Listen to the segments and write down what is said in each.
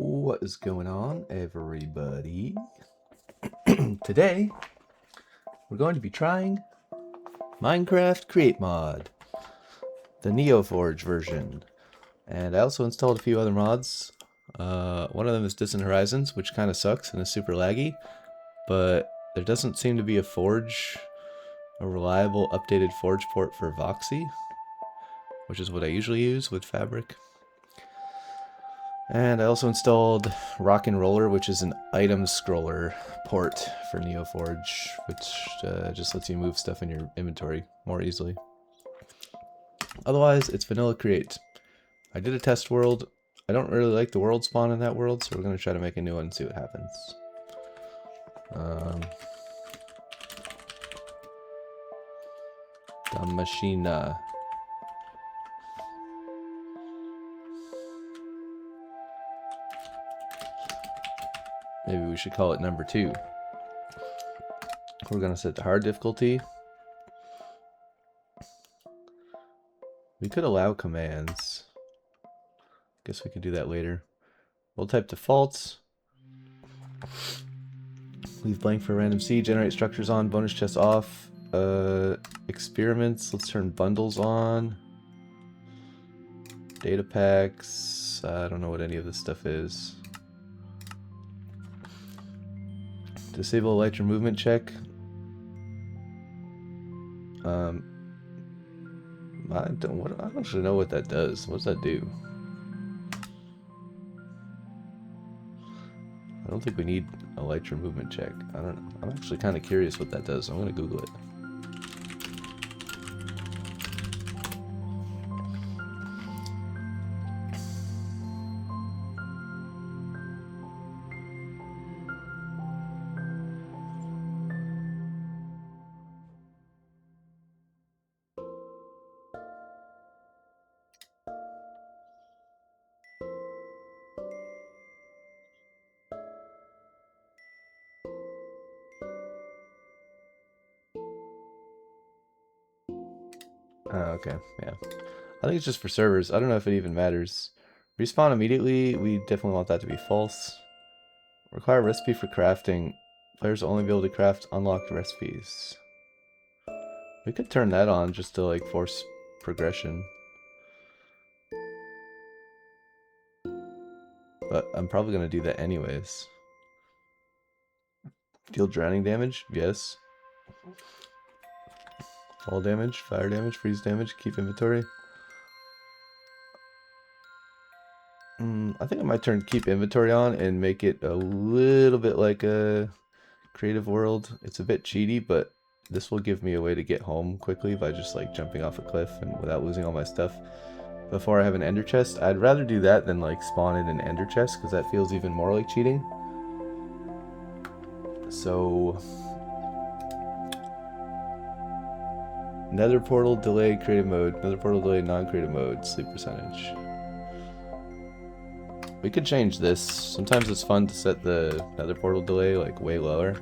What is going on, everybody? Today, we're going to be trying Minecraft Create Mod, the NeoForge version. And I also installed a few other mods. One of them is Distant Horizons, which kind of sucks and is super laggy, but there doesn't seem to be a reliable updated Forge port for Voxy, which is what I usually use with Fabric. And I also installed Rock and Roller, which is an item scroller port for NeoForge, which just lets you move stuff in your inventory more easily. Otherwise, it's vanilla create. I did a test world. I don't really like the world spawn in that world, so we're going to try to make a new one and see what happens. The Machina. Maybe we should call it number 2. We're going to set the hard difficulty. We could allow commands. Guess we could do that later. We'll type defaults. Leave blank for random seed. Generate structures on. Bonus chests off. Experiments. Let's turn bundles on. Data packs. I don't know what any of this stuff is. Disable elytra movement check. I don't actually know what that does. What does that do? I don't think we need elytra movement check. I'm actually kind of curious what that does. I'm gonna Google it. Oh, okay, yeah. I think it's just for servers. I don't know if it even matters. Respawn immediately, we definitely want that to be false. Require recipe for crafting. Players will only be able to craft unlocked recipes. We could turn that on just to like force progression. But I'm probably going to do that anyways. Deal drowning damage? Yes. Fall damage, fire damage, freeze damage, keep inventory. I think I might turn keep inventory on and make it a little bit like a creative world. It's a bit cheaty, but this will give me a way to get home quickly by just like jumping off a cliff and without losing all my stuff before I have an ender chest. I'd rather do that than like spawn in an ender chest because that feels even more like cheating. So nether portal delay creative mode, nether portal delay non-creative mode, sleep percentage. We could change this. Sometimes it's fun to set the nether portal delay like way lower.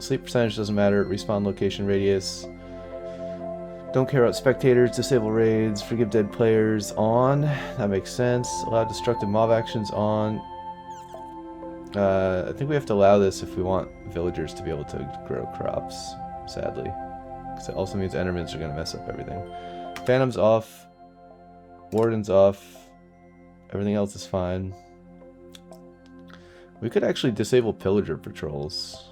Sleep percentage doesn't matter. Respawn location radius. Don't care about spectators. Disable raids. Forgive dead players on. That makes sense. Allow destructive mob actions on. I think we have to allow this if we want villagers to be able to grow crops, sadly. Because it also means endermans are going to mess up everything. Phantoms off. Wardens off. Everything else is fine. We could actually disable pillager patrols.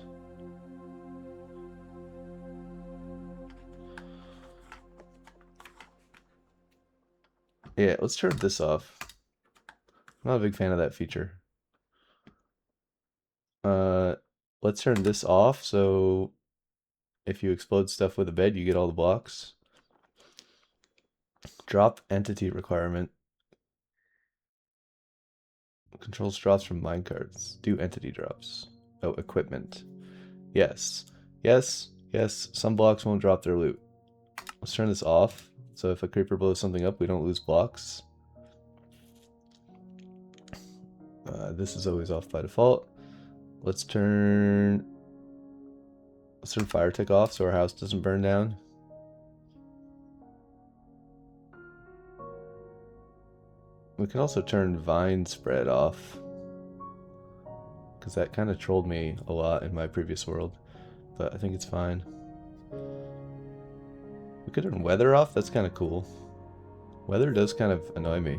Yeah, let's turn this off. I'm not a big fan of that feature. Let's turn this off, so if you explode stuff with a bed, you get all the blocks. Drop entity requirement. Controls drops from minecarts. Do entity drops. Oh, equipment. Yes. Yes. Yes. Some blocks won't drop their loot. Let's turn this off. So if a creeper blows something up, we don't lose blocks. This is always off by default. Let's turn fire tick off so our house doesn't burn down. We can also turn vine spread off, because that kind of trolled me a lot in my previous world, but I think it's fine. We could turn weather off, that's kind of cool. Weather does kind of annoy me.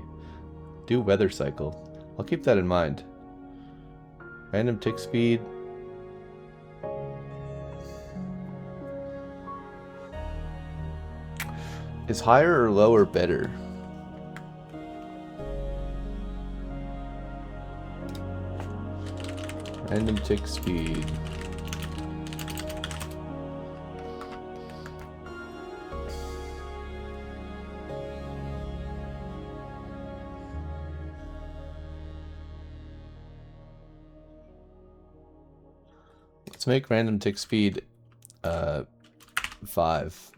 Do weather cycle. I'll keep that in mind. Random tick speed. Is higher or lower better? Random tick speed. Let's make random tick speed 5.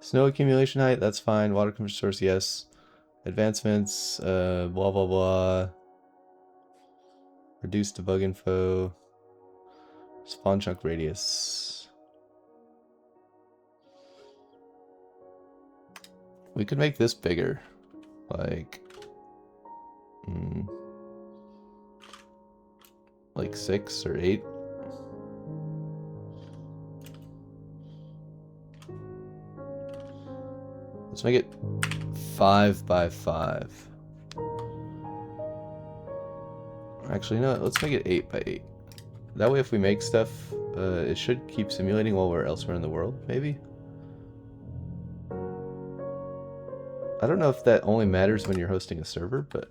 Snow accumulation height, that's fine. Water conversion source, yes. Advancements, blah blah blah. Reduce debug info. Spawn chunk radius. We could make this bigger. Like 6 or 8. Let's make it 5 by 5. Actually, no, let's make it 8 by 8. That way if we make stuff, it should keep simulating while we're elsewhere in the world, maybe? I don't know if that only matters when you're hosting a server, but...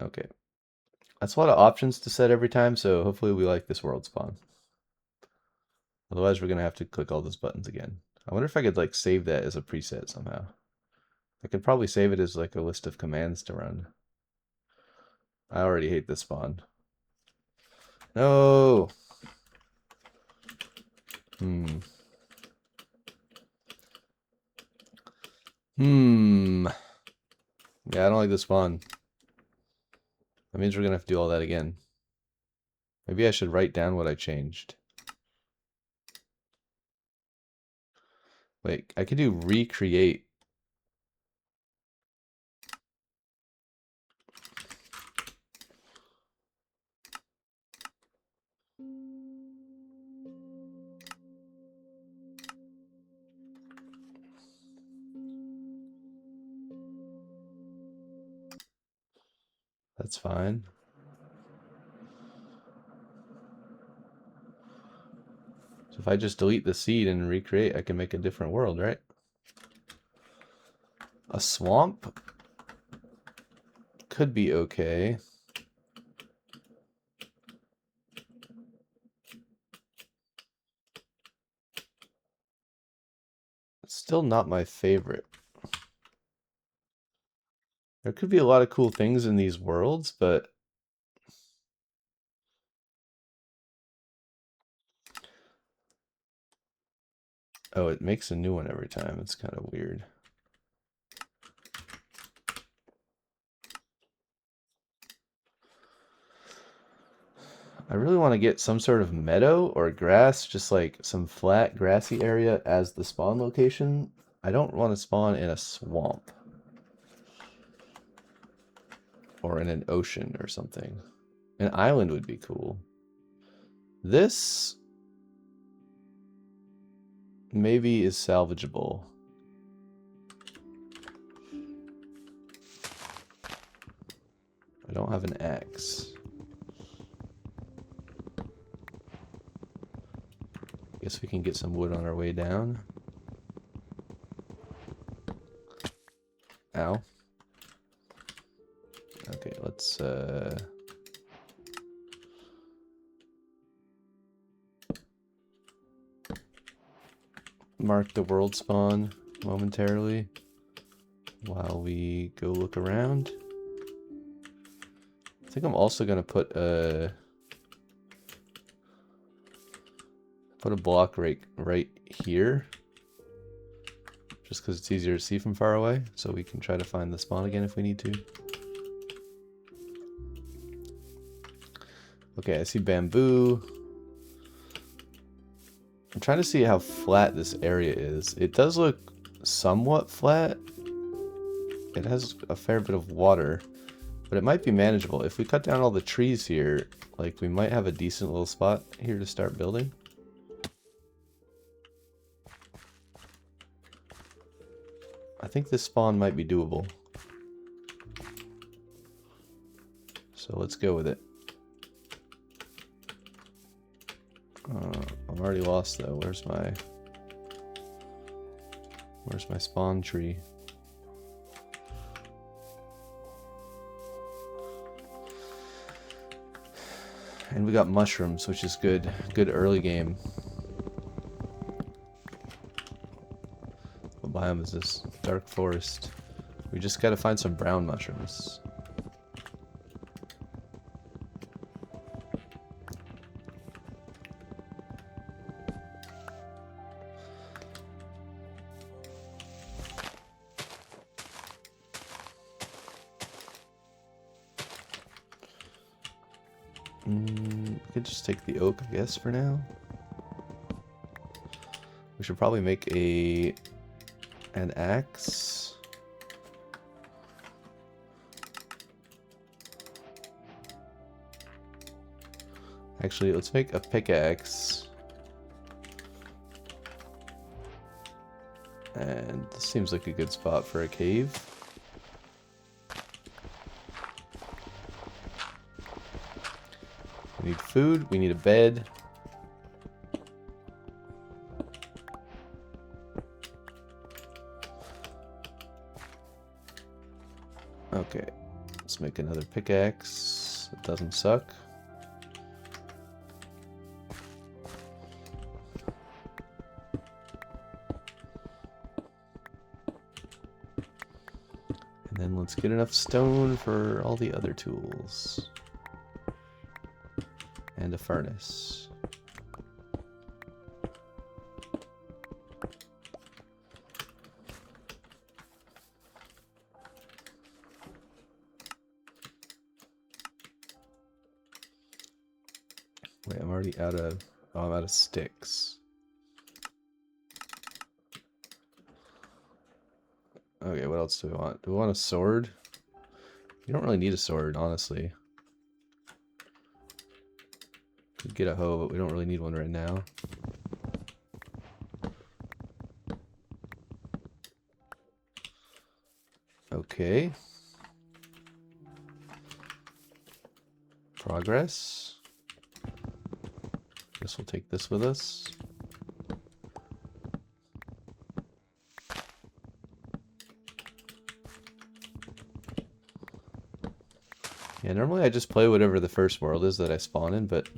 Okay. That's a lot of options to set every time, so hopefully we like this world spawn. Otherwise we're gonna have to click all those buttons again. I wonder if I could like save that as a preset somehow. I could probably save it as like a list of commands to run. I already hate this spawn. No! Yeah, I don't like this spawn. That means we're gonna have to do all that again. Maybe I should write down what I changed. Wait, I could do recreate. That's fine. So if I just delete the seed and recreate, I can make a different world, right? A swamp could be okay. It's still not my favorite. There could be a lot of cool things in these worlds, but oh, it makes a new one every time. It's kind of weird. I really want to get some sort of meadow or grass, just like some flat grassy area as the spawn location. I don't want to spawn in a swamp or in an ocean or something. An island would be cool. This maybe is salvageable. I don't have an axe. Guess we can get some wood on our way down. Ow. Okay, let's mark the world spawn momentarily while we go look around. I think I'm also gonna put a block right here, just because it's easier to see from far away, so we can try to find the spawn again if we need to. Okay, I see bamboo. I'm trying to see how flat this area is. It does look somewhat flat. It has a fair bit of water, but it might be manageable. If we cut down all the trees here, like, we might have a decent little spot here to start building. I think this spawn might be doable. So let's go with it. I'm already lost though. Where's my spawn tree? And we got mushrooms, which is good. Good early game. What biome is this? Dark forest. We just gotta find some brown mushrooms. We could just take the oak, I guess, for now. We should probably make an axe. Actually, let's make a pickaxe. And this seems like a good spot for a cave. We need food, we need a bed. Okay, let's make another pickaxe. It doesn't suck. And then let's get enough stone for all the other tools. And a furnace. Wait, I'm already out of... Oh, I'm out of sticks. Okay, what else do we want? Do we want a sword? You don't really need a sword, honestly. Could get a hoe, but we don't really need one right now. Okay. Progress. Guess we'll take this with us. Yeah, normally I just play whatever the first world is that I spawn in, but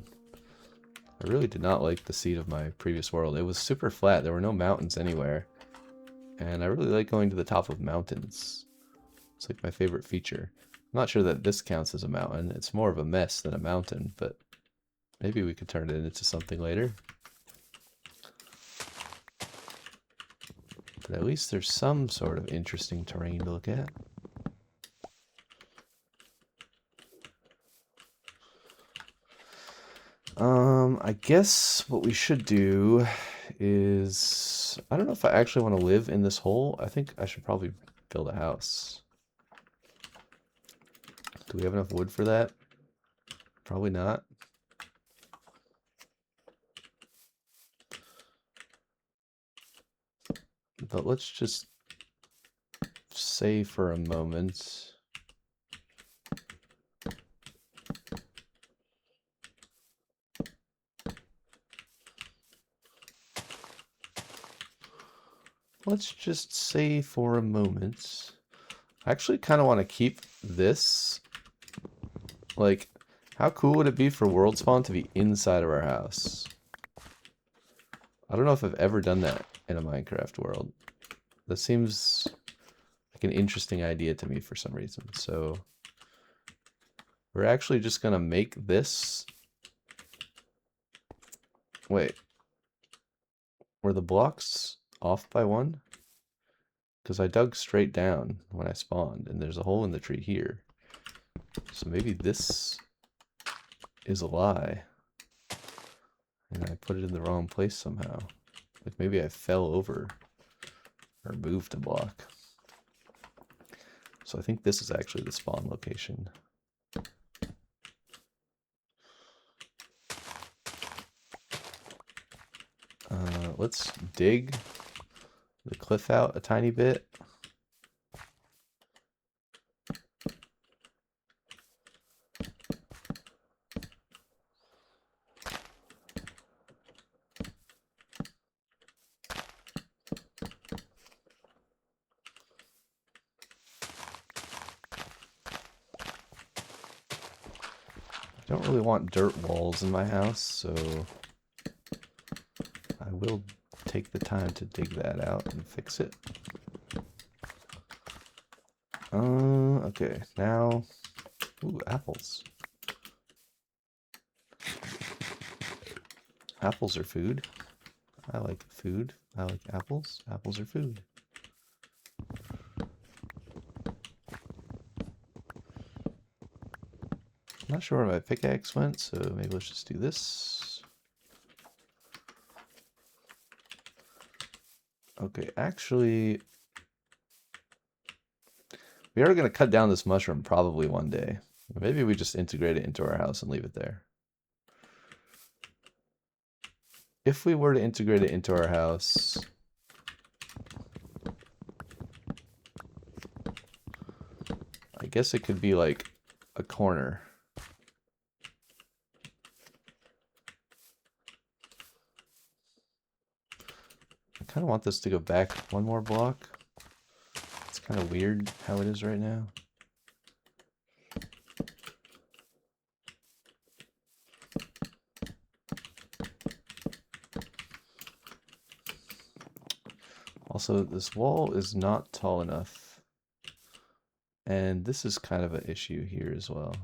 I really did not like the seed of my previous world. It was super flat. There were no mountains anywhere. And I really like going to the top of mountains. It's like my favorite feature. I'm not sure that this counts as a mountain. It's more of a mess than a mountain, but maybe we could turn it into something later. But at least there's some sort of interesting terrain to look at. I guess what we should do is... I don't know if I actually want to live in this hole. I think I should probably build a house. Do we have enough wood for that? Probably not. But let's just say for a moment... Let's just say for a moment, I actually kind of want to keep this. Like, how cool would it be for world spawn to be inside of our house? I don't know if I've ever done that in a Minecraft world. That seems like an interesting idea to me for some reason. So we're actually just going to make this. Wait. Were the blocks off by one? Because I dug straight down when I spawned, and there's a hole in the tree here. So maybe this is a lie. And I put it in the wrong place somehow. Like maybe I fell over or moved a block. So I think this is actually the spawn location. Let's dig the cliff out a tiny bit. I don't really want dirt walls in my house, so I will take the time to dig that out and fix it. Okay, now, ooh, apples. Apples are food. I like food. I like apples. Apples are food. I'm not sure where my pickaxe went, so maybe let's just do this. Okay, actually, we are going to cut down this mushroom probably one day. Maybe we just integrate it into our house and leave it there. If we were to integrate it into our house, I guess it could be like a corner. I kind of want this to go back one more block. It's kind of weird how it is right now. Also, this wall is not tall enough. And this is kind of an issue here as well.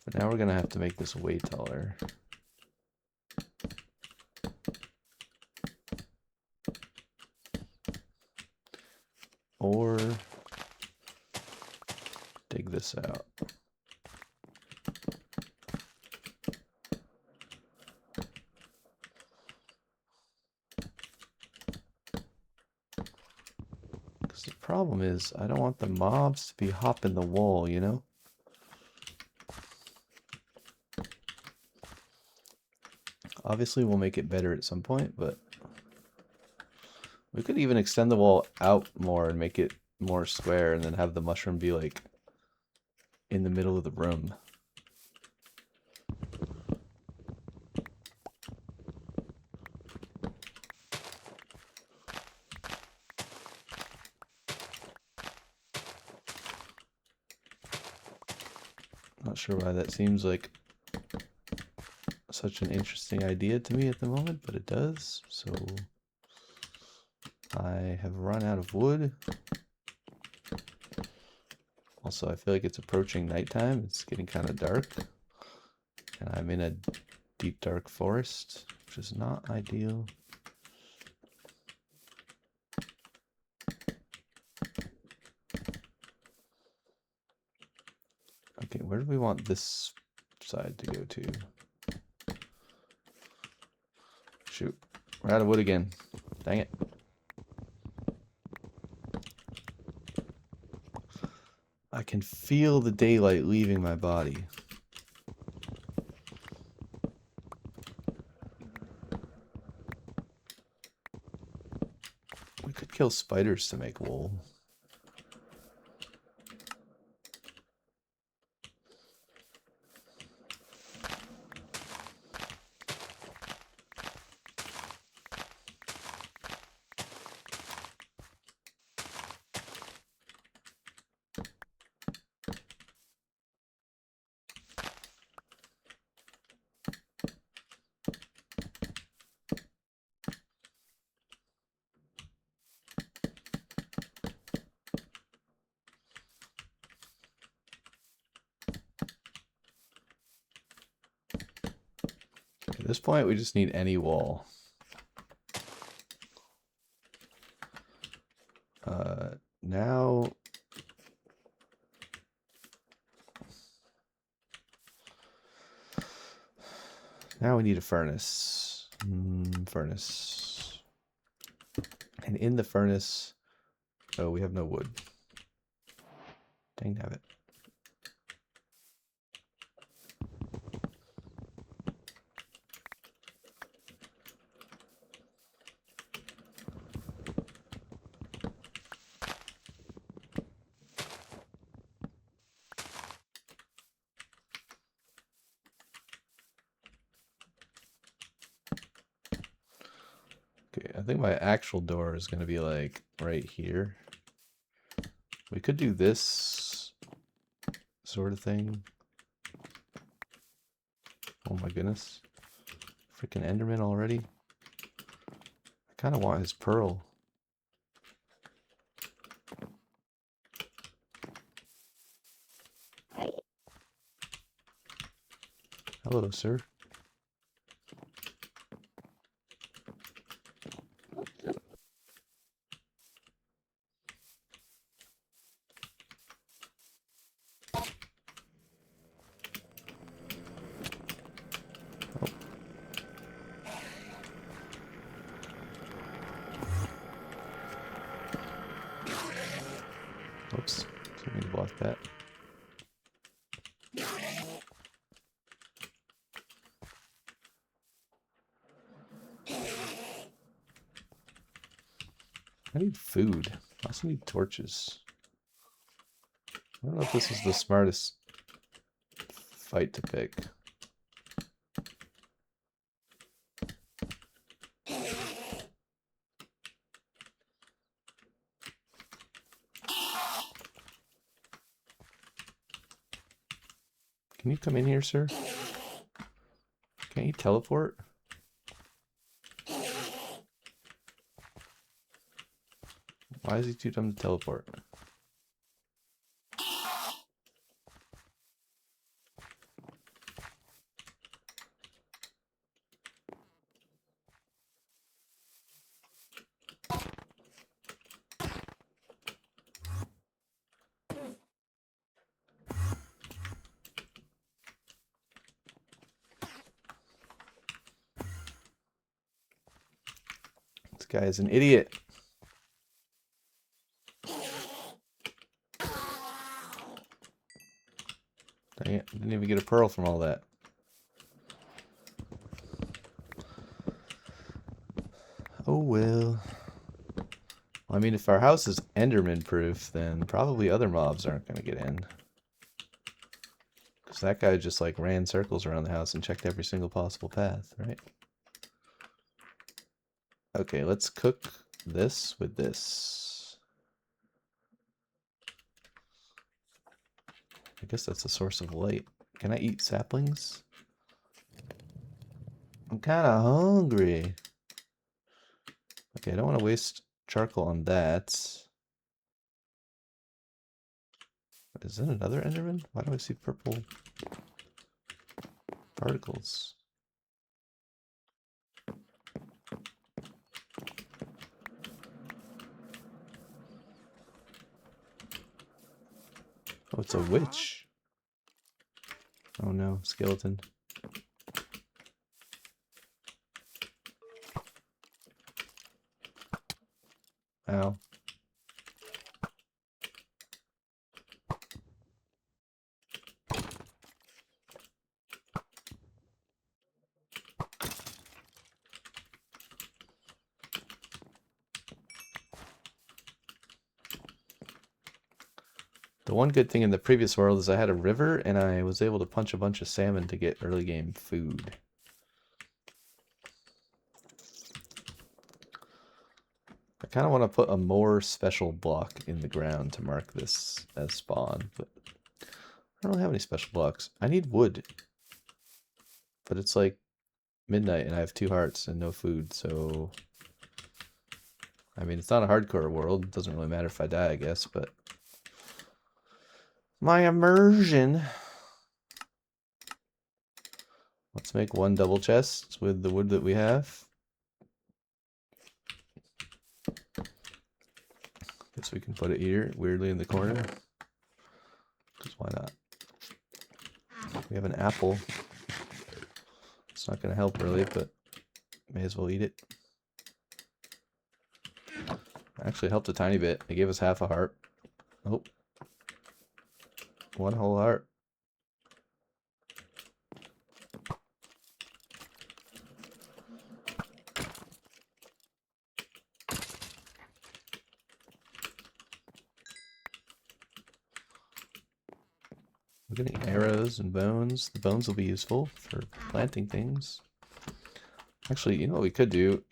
But now we're going to have to make this way taller. Or dig this out. Because the problem is, I don't want the mobs to be hopping the wall, you know? Obviously, we'll make it better at some point, but we could even extend the wall out more and make it more square and then have the mushroom be like in the middle of the room. Not sure why that seems like such an interesting idea to me at the moment, but it does. So I have run out of wood. Also, I feel like it's approaching nighttime. It's getting kind of dark. And I'm in a deep, dark forest, which is not ideal. Okay, where do we want this side to go to? Shoot, we're out of wood again. Dang it. I can feel the daylight leaving my body. We could kill spiders to make wool. At this point, we just need any wall. Now, Now we need a furnace. Furnace. And in the furnace... Oh, we have no wood. Dang nabbit. Okay, I think my actual door is going to be like right here. We could do this sort of thing. Oh my goodness. Freaking Enderman already. I kind of want his pearl. Hello, sir. Oops, didn't mean to block that. I need food. I also need torches. I don't know if this is the smartest fight to pick. Can you come in here, sir? Can't you teleport? Why is he too dumb to teleport? This guy is an idiot. Dang it, didn't even get a pearl from all that. Oh well. I mean, if our house is Enderman proof, then probably other mobs aren't going to get in. Because that guy just like ran circles around the house and checked every single possible path, right? Okay, let's cook this with this. I guess that's a source of light. Can I eat saplings? I'm kind of hungry. Okay, I don't want to waste charcoal on that. Is that another Enderman? Why do I see purple particles? Oh, it's a witch. Oh no, skeleton. Ow. The one good thing in the previous world is I had a river and I was able to punch a bunch of salmon to get early game food. I kind of want to put a more special block in the ground to mark this as spawn, but I don't really have any special blocks. I need wood, but it's like midnight and I have 2 hearts and no food, so... I mean, it's not a hardcore world. It doesn't really matter if I die, I guess, but... My immersion. Let's make 1 double chest with the wood that we have. Guess we can put it here, weirdly in the corner. Because why not? We have an apple. Let's It's not going to help really, but may as well eat it. Actually helped a tiny bit. They gave us half a heart. Oh. One whole heart. We're getting arrows and bones. The bones will be useful for planting things. Actually, you know what we could do?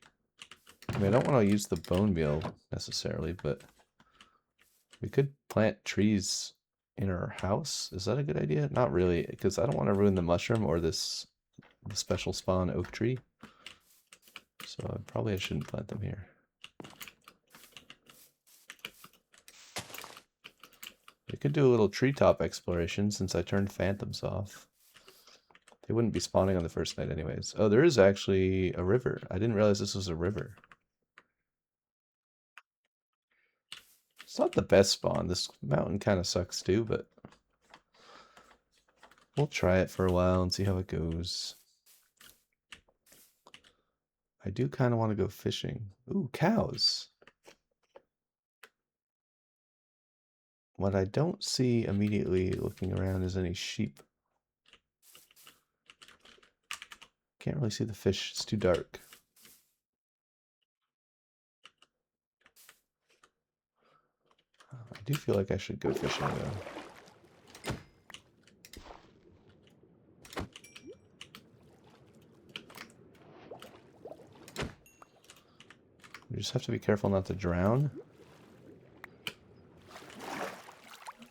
I mean, I don't want to use the bone meal necessarily, but we could plant trees in our house. Is that a good idea? Not really, because I don't want to ruin the mushroom or this special spawn oak tree. So probably I shouldn't plant them here. We could do a little treetop exploration since I turned phantoms off. They wouldn't be spawning on the first night anyways. Oh, there is actually a river. I didn't realize this was a river. It's not the best spawn. This mountain kind of sucks too, but we'll try it for a while and see how it goes. I do kind of want to go fishing. Ooh, cows. What I don't see immediately looking around is any sheep. Can't really see the fish. It's too dark. I do feel like I should go fishing though. You just have to be careful not to drown.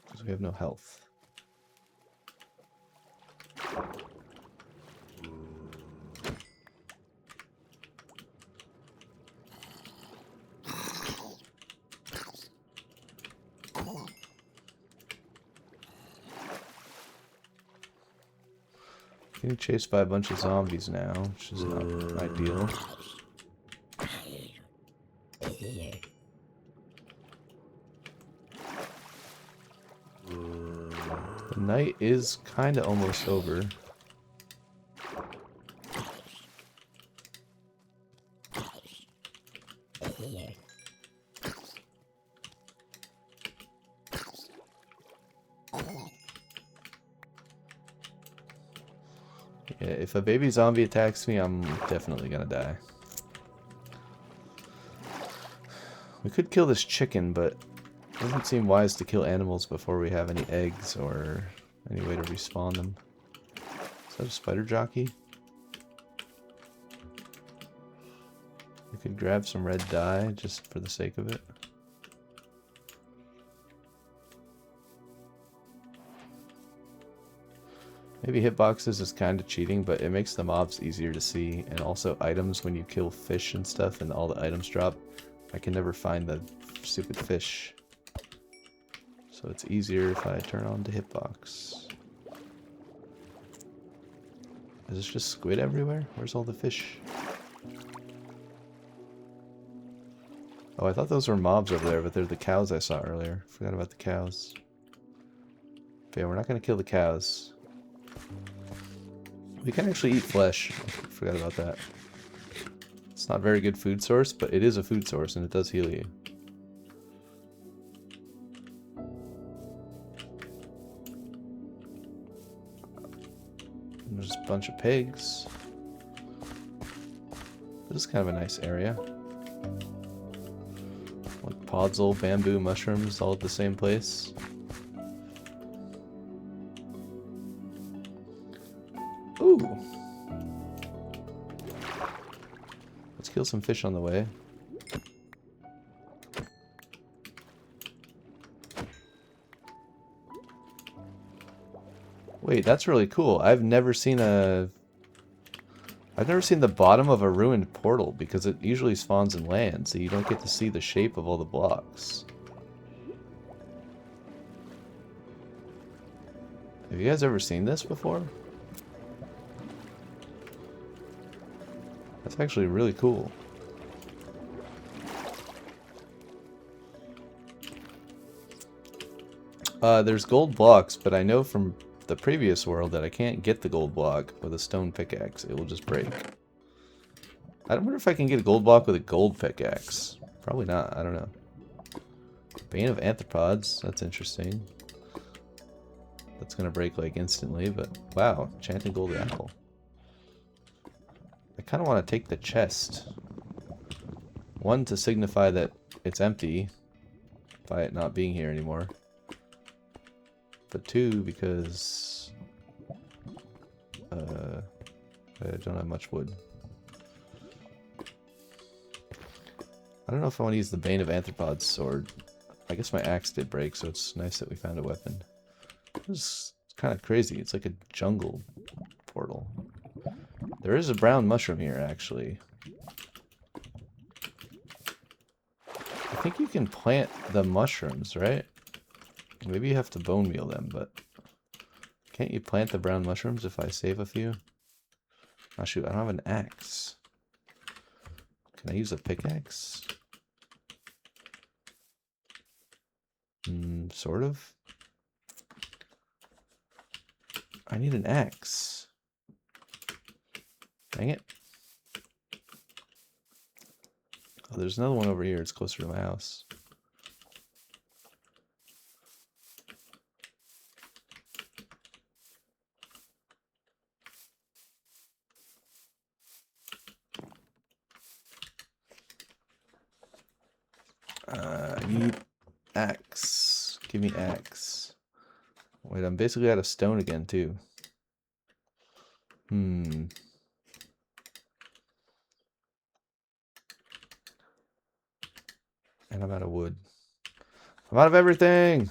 Because we have no health. Getting chased by a bunch of zombies now, which is not ideal. The night is kind of almost over. Yeah, if a baby zombie attacks me, I'm definitely gonna die. We could kill this chicken, but it doesn't seem wise to kill animals before we have any eggs or any way to respawn them. Is that a spider jockey? We could grab some red dye just for the sake of it. Maybe hitboxes is kind of cheating, but it makes the mobs easier to see, and also items when you kill fish and stuff and all the items drop. I can never find the stupid fish. So it's easier if I turn on the hitbox. Is this just squid everywhere? Where's all the fish? Oh, I thought those were mobs over there, but they're the cows I saw earlier. Forgot about the cows. But yeah, we're not going to kill the cows. We can actually eat flesh. Forgot about that. It's not a very good food source, but it is a food source and it does heal you. And there's a bunch of pigs. This is kind of a nice area. Like podzol, bamboo, mushrooms, all at the same place. Ooh. Let's kill some fish on the way. Wait, that's really cool. I've never seen the bottom of a ruined portal because it usually spawns in land, so you don't get to see the shape of all the blocks. Have you guys ever seen this before? That's actually really cool. There's gold blocks, but I know from the previous world that I can't get the gold block with a stone pickaxe. It will just break. I wonder if I can get a gold block with a gold pickaxe. Probably not. I don't know. Bane of Arthropods. That's interesting. That's going to break like instantly, but wow. Enchanted gold apple. I kind of want to take the chest. One, to signify that it's empty by it not being here anymore. But two, because I don't have much wood. I don't know if I want to use the Bane of Arthropods sword. I guess my axe did break, so it's nice that we found a weapon. This is kind of crazy. It's like a jungle portal. There is a brown mushroom here, actually. I think you can plant the mushrooms, right? Maybe you have to bone meal them, but can't you plant the brown mushrooms if I save a few? Oh shoot, I don't have an axe. Can I use a pickaxe? Sort of. I need an axe. Dang it. Oh, there's another one over here. It's closer to my house. I need axe. Give me axe. Wait, I'm basically out of stone again, too. And I'm out of wood. I'm out of everything!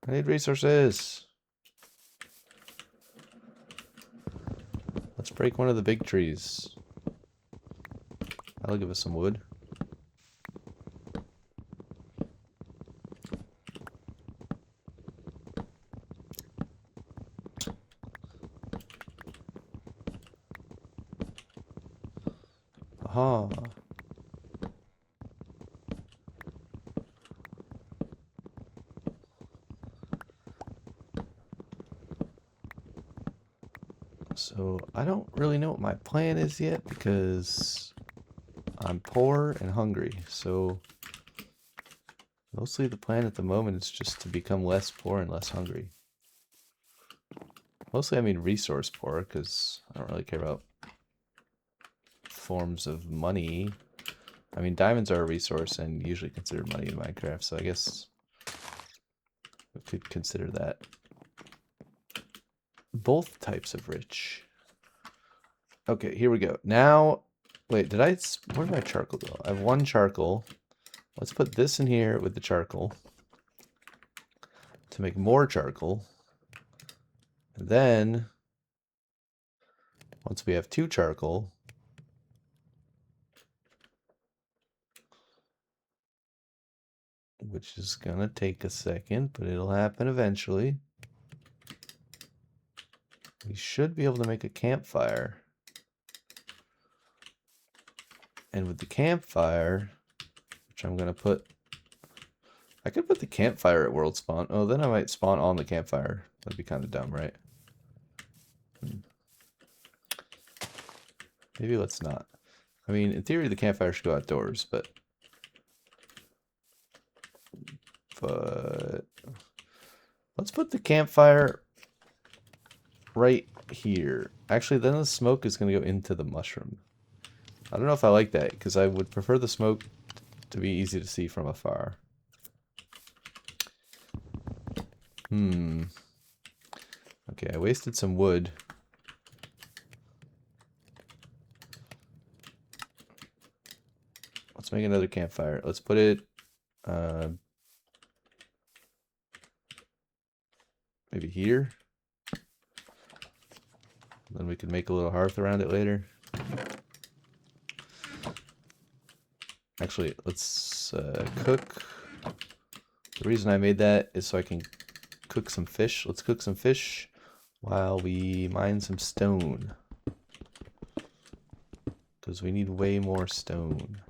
I need resources. Let's break one of the big trees. That'll give us some wood. Aha. So, I don't really know what my plan is yet because I'm poor and hungry. So, mostly the plan at the moment is just to become less poor and less hungry. Mostly I mean resource poor because I don't really care about forms of money. I mean, diamonds are a resource and usually considered money in Minecraft, so I guess we could consider that. Both types of rich. Okay, here we go. Now, wait, where did my charcoal go? I have one charcoal. Let's put this in here with the charcoal to make more charcoal. And then, once we have 2 charcoal, which is gonna take a second, but it'll happen eventually. We should be able to make a campfire. And with the campfire, which I'm gonna put... I could put the campfire at world spawn. Oh, then I might spawn on the campfire. That'd be kind of dumb, right? Maybe let's not. I mean, in theory, the campfire should go outdoors, but let's put the campfire right here. Actually, then the smoke is going to go into the mushroom. I don't know if I like that, because I would prefer the smoke to be easy to see from afar. Okay, I wasted some wood. Let's make another campfire. Let's put it... maybe here. Then we can make a little hearth around it later. Actually, let's cook. The reason I made that is so I can cook some fish. Let's cook some fish while we mine some stone. Because we need way more stone.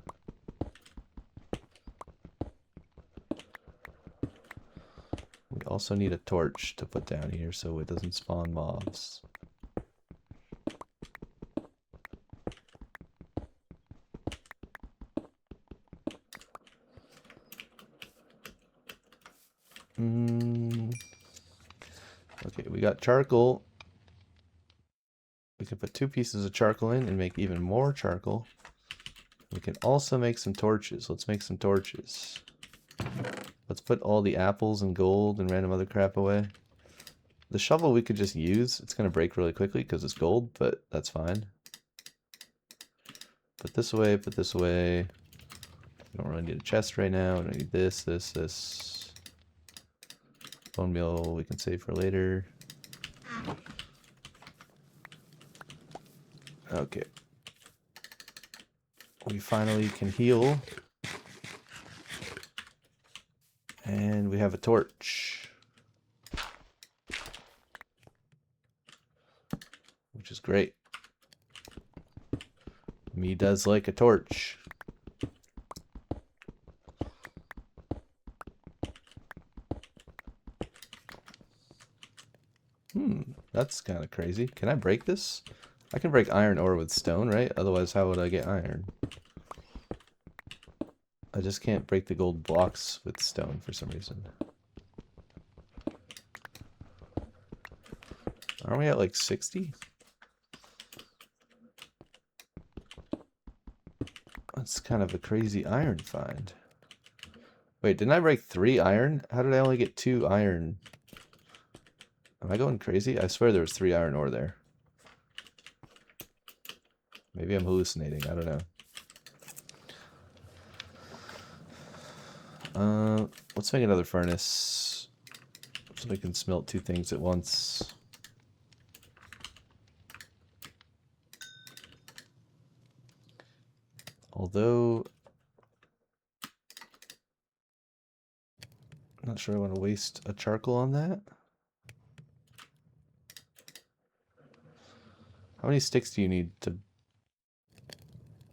We also need a torch to put down here so it doesn't spawn mobs. Okay, we got charcoal. We can put 2 pieces of charcoal in and make even more charcoal. We can also make some torches. Let's make some torches. Let's put all the apples and gold and random other crap away. The shovel we could just use. It's going to break really quickly because it's gold, but that's fine. Put this away, put this away. We don't really need a chest right now. We don't need this, this, this. Bone meal we can save for later. Okay. We finally can heal. And we have a torch. Which is great. Me does like a torch. That's kind of crazy. Can I break this? I can break iron ore with stone, right? Otherwise, how would I get iron? I just can't break the gold blocks with stone for some reason. Aren't we at like 60? That's kind of a crazy iron find. Wait, didn't I break 3 iron? How did I only get 2 iron? Am I going crazy? I swear there was 3 iron ore there. Maybe I'm hallucinating. I don't know. Let's make another furnace so we can smelt 2 things at once. Although, I'm not sure I want to waste a charcoal on that. How many sticks do you need to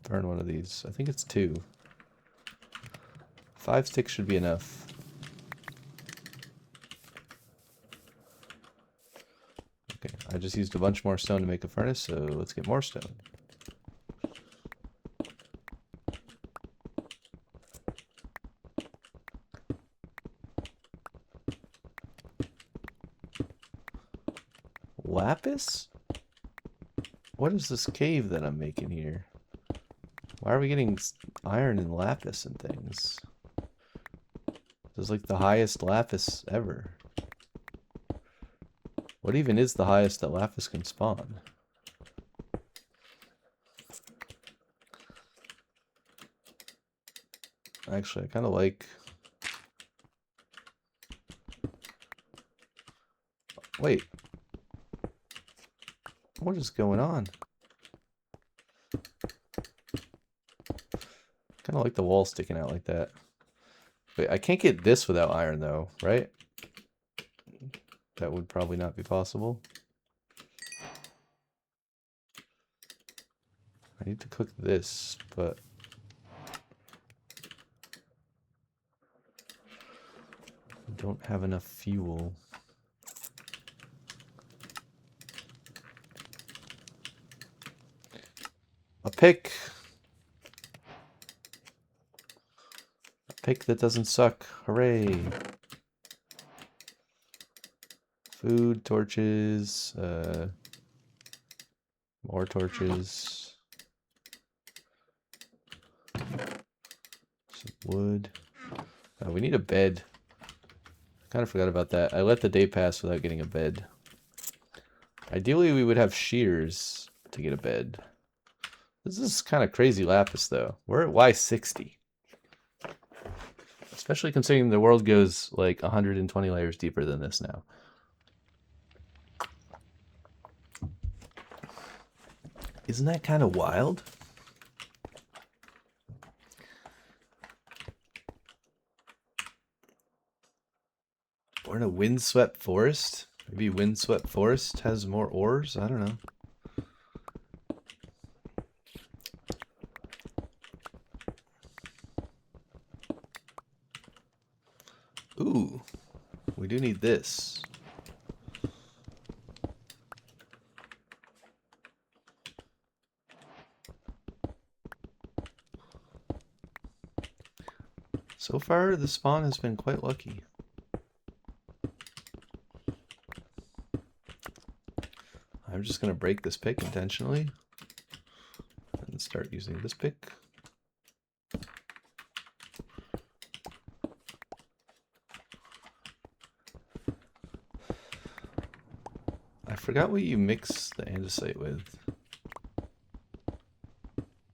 burn one of these? I think it's 2. 5 sticks should be enough. Okay, I just used a bunch more stone to make a furnace, so let's get more stone. Lapis? What is this cave that I'm making here? Why are we getting iron and lapis and things? This is like the highest lapis ever. What even is the highest that lapis can spawn? Actually, I kind of like... Wait. What is going on? Kind of like the wall sticking out like that. Wait, I can't get this without iron though, right? That would probably not be possible. I need to cook this, but... I don't have enough fuel. A pick! A pick that doesn't suck. Hooray! Food, torches, more torches. Some wood. We need a bed. Kind of forgot about that. I let the day pass without getting a bed. Ideally, we would have shears to get a bed. This is kind of crazy lapis, though. We're at Y60. Especially considering the world goes like 120 layers deeper than this now. Isn't that kind of wild? We're in a windswept forest. Maybe windswept forest has more ores? I don't know. Ooh, we do need this. So far, the spawn has been quite lucky. I'm just going to break this pick intentionally and start using this pick. I forgot what you mix the andesite with.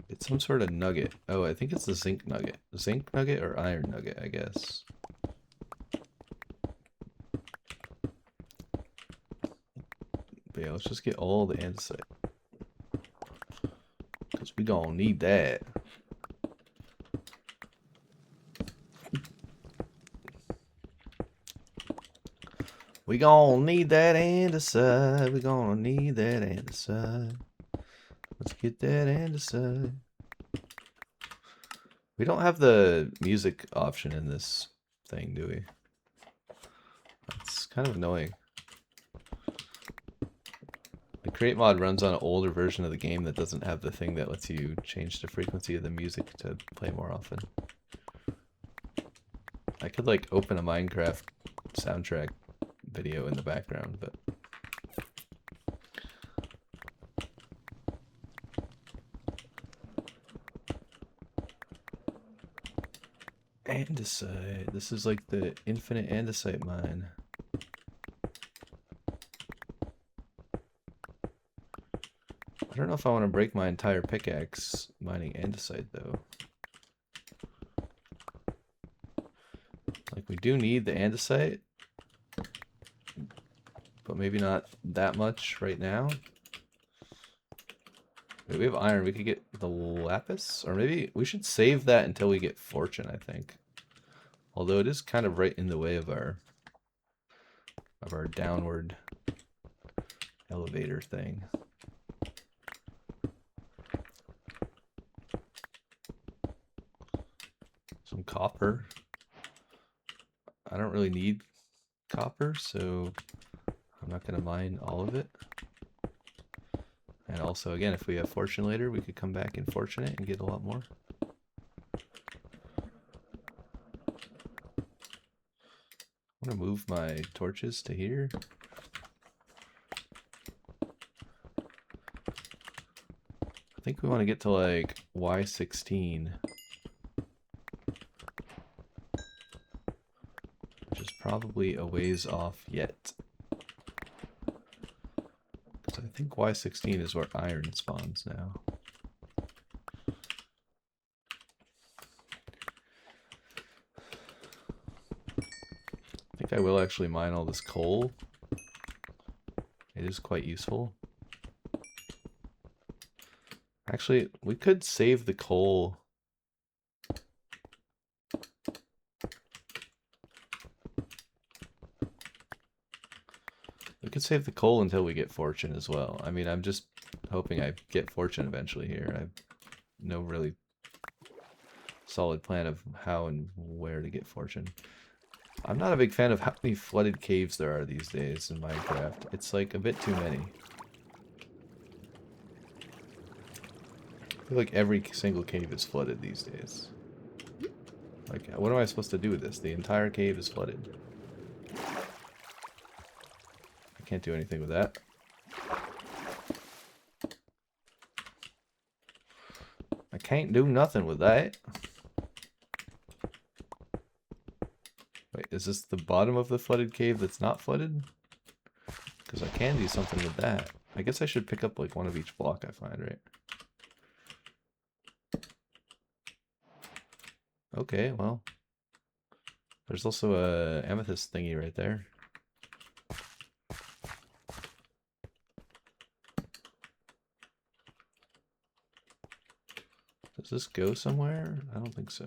It's some sort of nugget. Oh, I think it's the zinc nugget. Zinc nugget or iron nugget, I guess. But yeah, let's just get all the andesite. Because we don't need that. We gonna need that andesite. We gonna need that andesite. Let's get that andesite. We don't have the music option in this thing, do we? That's kind of annoying. The create mod runs on an older version of the game that doesn't have the thing that lets you change the frequency of the music to play more often. I could like open a Minecraft soundtrack video in the background, but andesite. This is like the infinite andesite mine. I don't know if I want to break my entire pickaxe mining andesite though. Like we do need the andesite, but maybe not that much right now. Wait, we have iron. We could get the lapis, or maybe we should save that until we get fortune, I think. Although it is kind of right in the way of our downward elevator thing. Some copper. I don't really need copper, so I'm not going to mine all of it. And also, again, if we have fortune later, we could come back and fortune it and get a lot more. I'm going to move my torches to here. I think we want to get to like Y16. Which is probably a ways off yet. Because I think Y16 is where iron spawns now. I think I will actually mine all this coal. It is quite useful. Actually, we could save the coal. We could save the coal until we get fortune as well. I mean, I'm just hoping I get fortune eventually here. I have no really solid plan of how and where to get fortune. I'm not a big fan of how many flooded caves there are these days in Minecraft. It's like a bit too many. I feel like every single cave is flooded these days. Like, what am I supposed to do with this? The entire cave is flooded. I can't do anything with that. I can't do nothing with that. Wait, is this the bottom of the flooded cave that's not flooded? Because I can do something with that. I guess I should pick up like one of each block I find, right? Okay, well. There's also a amethyst thingy right there. Does this go somewhere? I don't think so.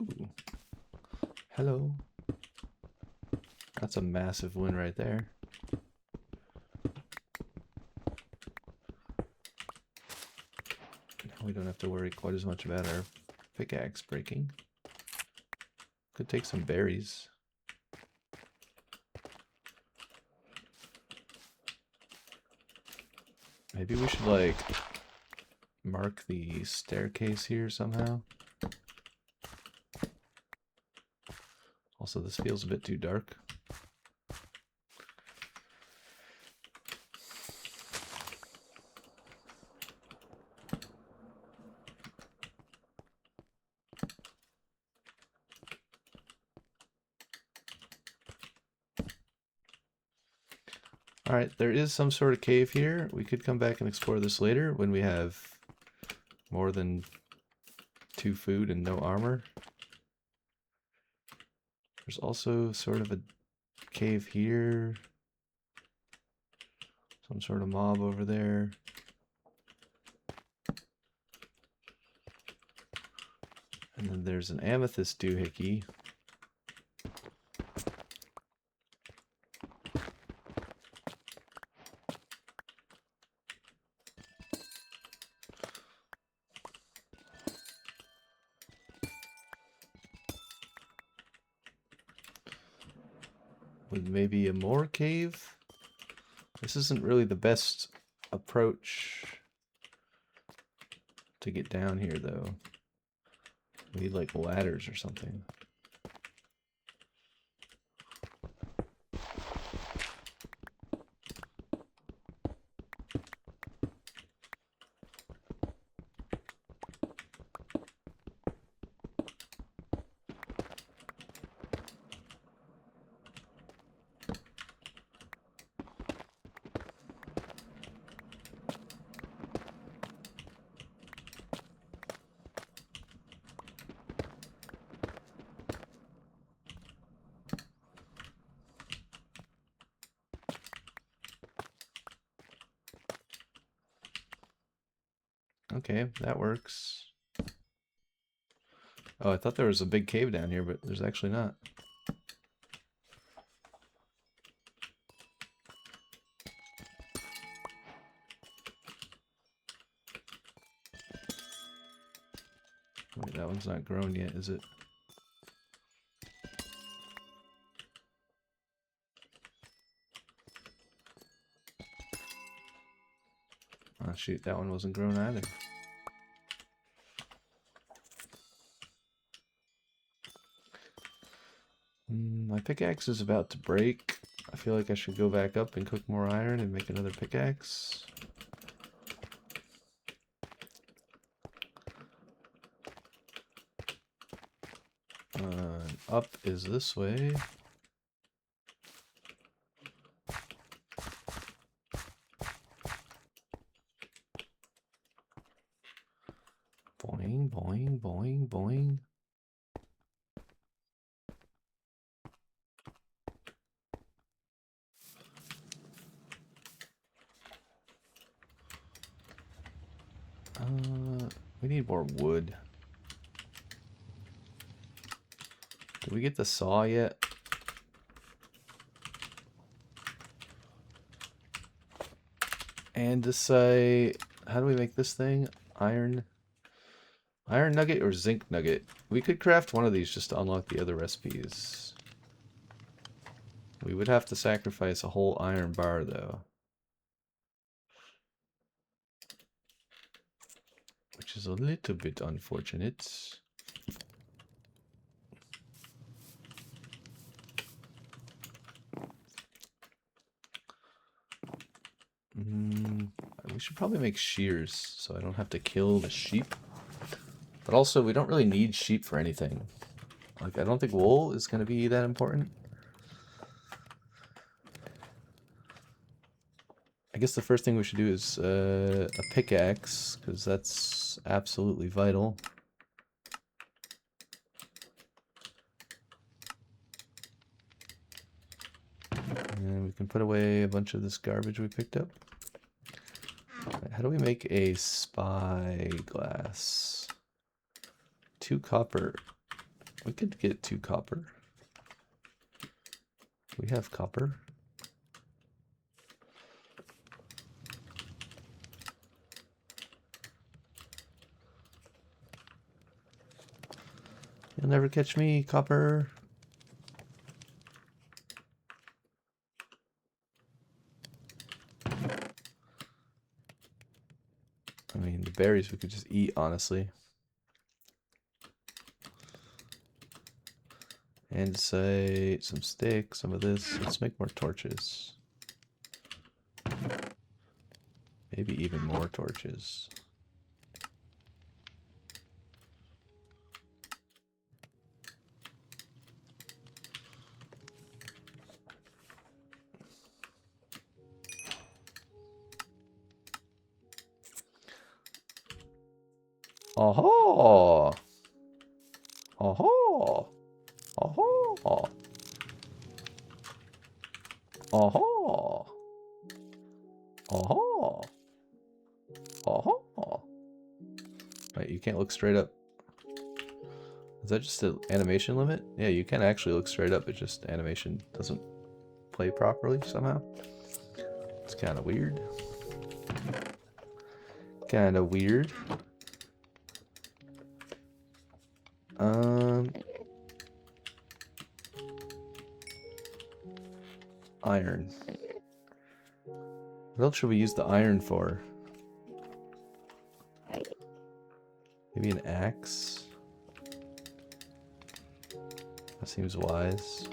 Ooh. Hello. That's a massive win right there. Now we don't have to worry quite as much about our pickaxe breaking. Could take some berries. Maybe we should like mark the staircase here somehow. Also, this feels a bit too dark. Alright, there is some sort of cave here. We could come back and explore this later when we have more than 2 food and no armor. There's also sort of a cave here. Some sort of mob over there. And then there's an amethyst doohickey. With maybe a more cave. This isn't really the best approach to get down here, though. We need like ladders or something. Okay, that works. Oh, I thought there was a big cave down here, but there's actually not. Wait, that one's not grown yet, is it? Oh shoot, that one wasn't grown either. My pickaxe is about to break. I feel like I should go back up and cook more iron and make another pickaxe. Up is this way. Boing, boing, boing, boing. We need more wood. Did we get the saw yet? And decide, how do we make this thing? Iron nugget or zinc nugget? We could craft one of these just to unlock the other recipes. We would have to sacrifice a whole iron bar though. Which is a little bit unfortunate. We should probably make shears so I don't have to kill the sheep. But also, we don't really need sheep for anything. Like, I don't think wool is going to be that important. I guess the first thing we should do is a pickaxe, because that's absolutely vital. And we can put away a bunch of this garbage we picked up. How do we make a spyglass? 2 copper. We could get 2 copper. We have copper. You'll never catch me, copper. I mean, the berries we could just eat, honestly. And say some sticks, some of this. Let's make more torches. Maybe even more torches. Oh! Oh! Oh! Oh! Oh! Oh! Wait, you can't look straight up. Is that just an animation limit? Yeah, you can actually look straight up, it just animation doesn't play properly somehow. It's kind of weird. Kind of weird. Iron. What else should we use the iron for? Maybe an axe? That seems wise.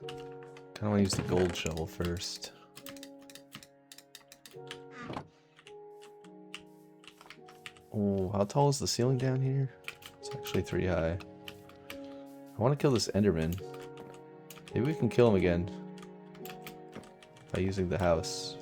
Kinda wanna use the gold shovel first. Oh, how tall is the ceiling down here? It's actually 3 high. I want to kill this Enderman. Maybe we can kill him again by using the house.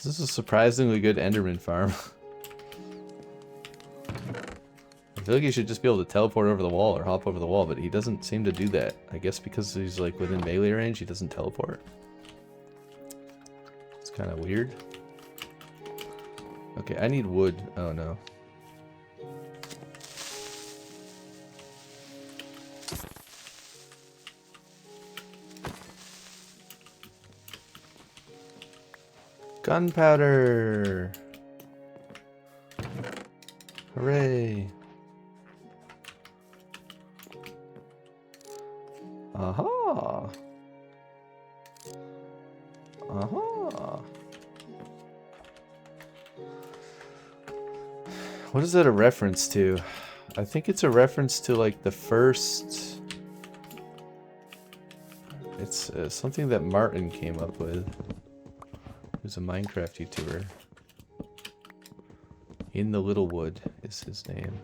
This is a surprisingly good Enderman farm. I feel like he should just be able to teleport over the wall or hop over the wall, but he doesn't seem to do that. I guess because he's like within melee range, he doesn't teleport. It's kind of weird. Okay, I need wood. Oh no. Gunpowder! Hooray! Aha! Aha! What is that a reference to? I think it's a reference to like the first... It's something that Martin came up with. Who's a Minecraft YouTuber. In the Littlewood is his name.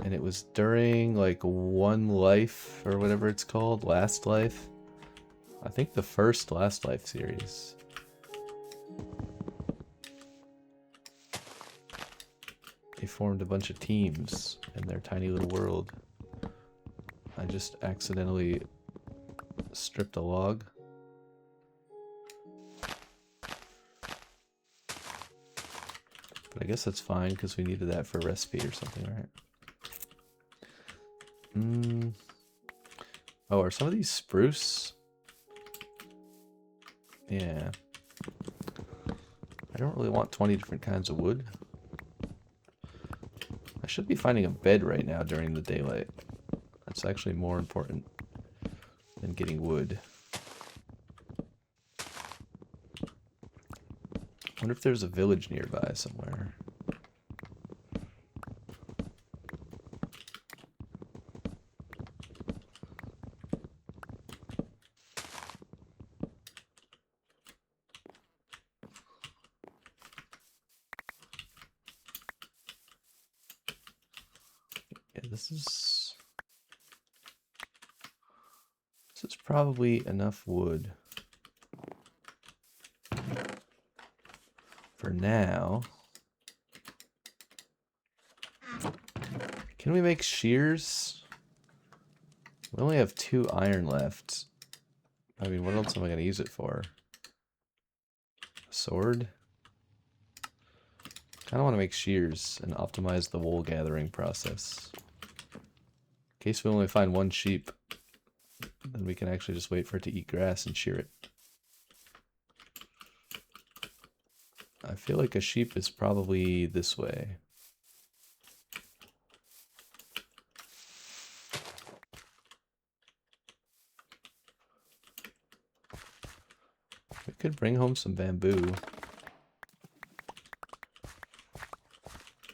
And it was during like One Life or whatever it's called, Last Life. I think the first Last Life series. They formed a bunch of teams in their tiny little world. I just accidentally stripped a log. But I guess that's fine because we needed that for a recipe or something, right? Oh, are some of these spruce? Yeah. I don't really want 20 different kinds of wood. I should be finding a bed right now during the daylight. That's actually more important than getting wood. I wonder if there's a village nearby somewhere. Yeah, this is probably enough wood for now. Can we make shears? We only have 2 iron left. I mean, what else am I going to use it for? A sword? Kind of want to make shears and optimize the wool gathering process. In case we only find 1 sheep, then we can actually just wait for it to eat grass and shear it. I feel like a sheep is probably this way. We could bring home some bamboo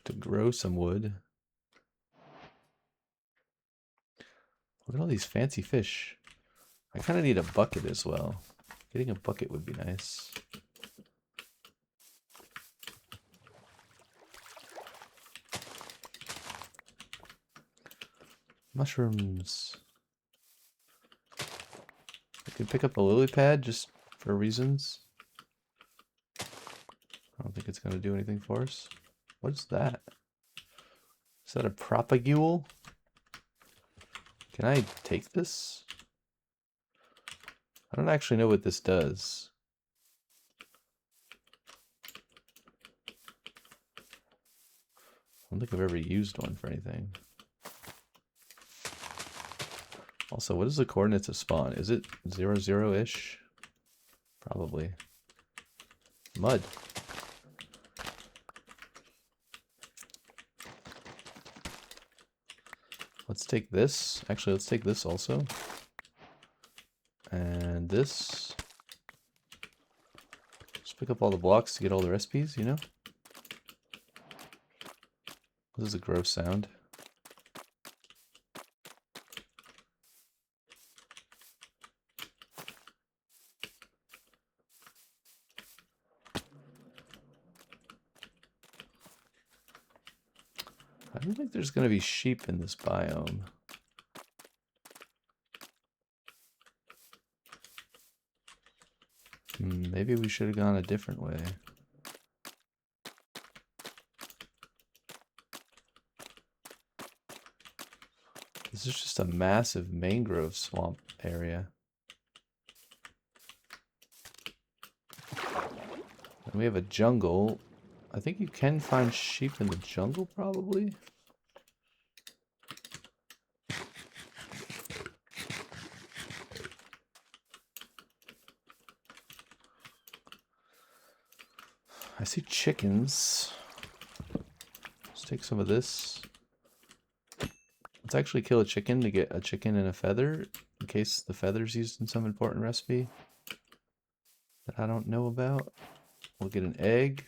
to grow some wood. Look at all these fancy fish. I kind of need a bucket as well. Getting a bucket would be nice. Mushrooms. I could pick up a lily pad just for reasons. I don't think it's going to do anything for us. What is that? Is that a propagule? Can I take this? I don't actually know what this does. I don't think I've ever used one for anything. Also, what is the coordinates of spawn? Is it 0-0-ish? Probably. Mud. Let's take this. Actually, let's take this also. And this. Just pick up all the blocks to get all the recipes, you know? This is a gross sound. I don't think there's going to be sheep in this biome. Maybe we should have gone a different way. This is just a massive mangrove swamp area. And we have a jungle. I think you can find sheep in the jungle, probably. I see chickens. Let's take some of this. Let's actually kill a chicken to get a chicken and a feather, in case the feather's used in some important recipe that I don't know about. We'll get an egg.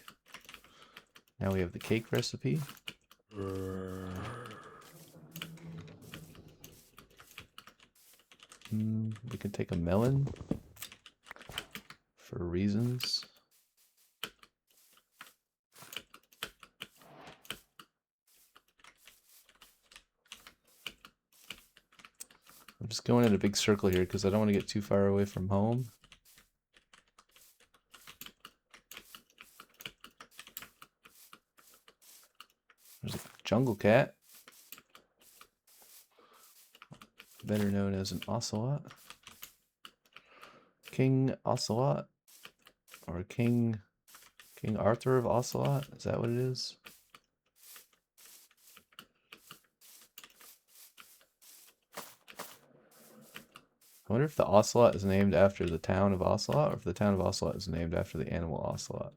Now we have the cake recipe. We can take a melon for reasons. I'm just going in a big circle here because I don't want to get too far away from home. There's a jungle cat, better known as an ocelot. King Ocelot, or King Arthur of Ocelot, is that what it is? I wonder if the ocelot is named after the town of Ocelot, or if the town of Ocelot is named after the animal ocelot.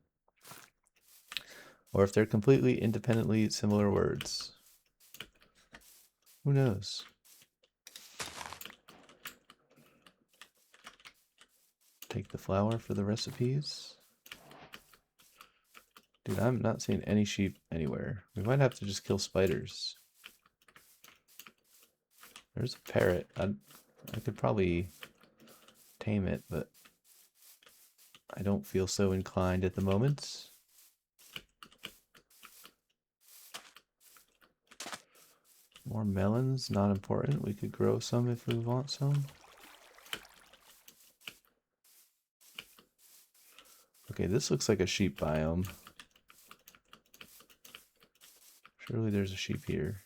Or if they're completely independently similar words. Who knows? Take the flour for the recipes. Dude, I'm not seeing any sheep anywhere. We might have to just kill spiders. There's a parrot. I could probably tame it, but I don't feel so inclined at the moment. More melons, not important. We could grow some if we want some. Okay, this looks like a sheep biome. Surely there's a sheep here.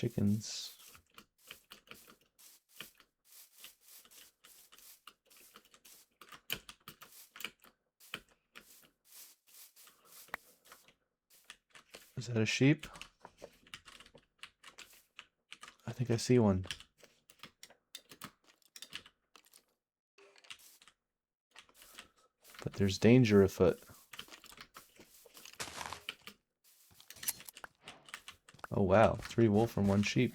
chickens. Is that a sheep? I think I see one. But there's danger afoot. Oh wow, 3 wolf and 1 sheep.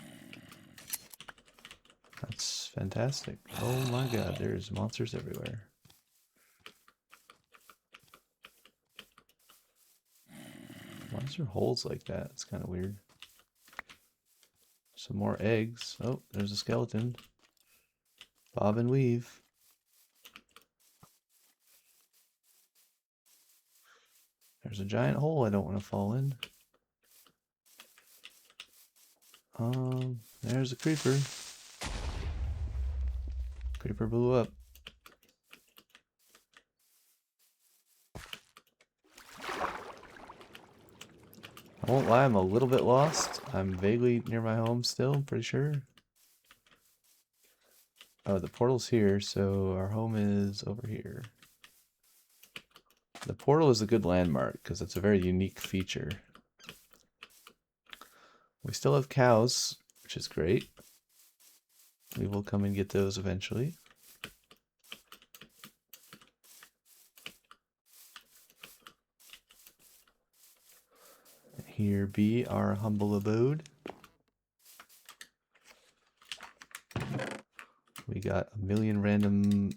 That's fantastic. Oh my god, there's monsters everywhere. Why is there holes like that? It's kind of weird. Some more eggs. Oh, there's a skeleton. Bob and weave. There's a giant hole I don't want to fall in. There's a creeper. Creeper blew up. I won't lie, I'm a little bit lost. I'm vaguely near my home still, I'm pretty sure. Oh, the portal's here, so our home is over here. The portal is a good landmark because it's a very unique feature. We still have cows, which is great. We will come and get those eventually. Here be our humble abode. We got a million random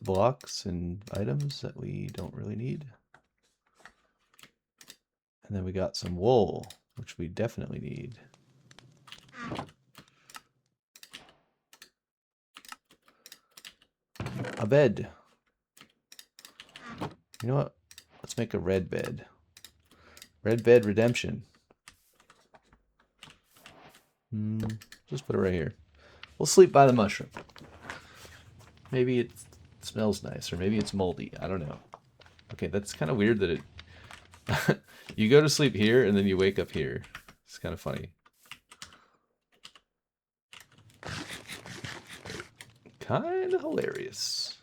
blocks and items that we don't really need. And then we got some wool, which we definitely need. A bed. You know what? Let's make a red bed. Red bed redemption. Just put it right here. We'll sleep by the mushroom. Maybe it smells nice, or maybe it's moldy. I don't know. Okay, that's kind of weird that it... You go to sleep here, and then you wake up here. It's kind of funny. Kind of hilarious.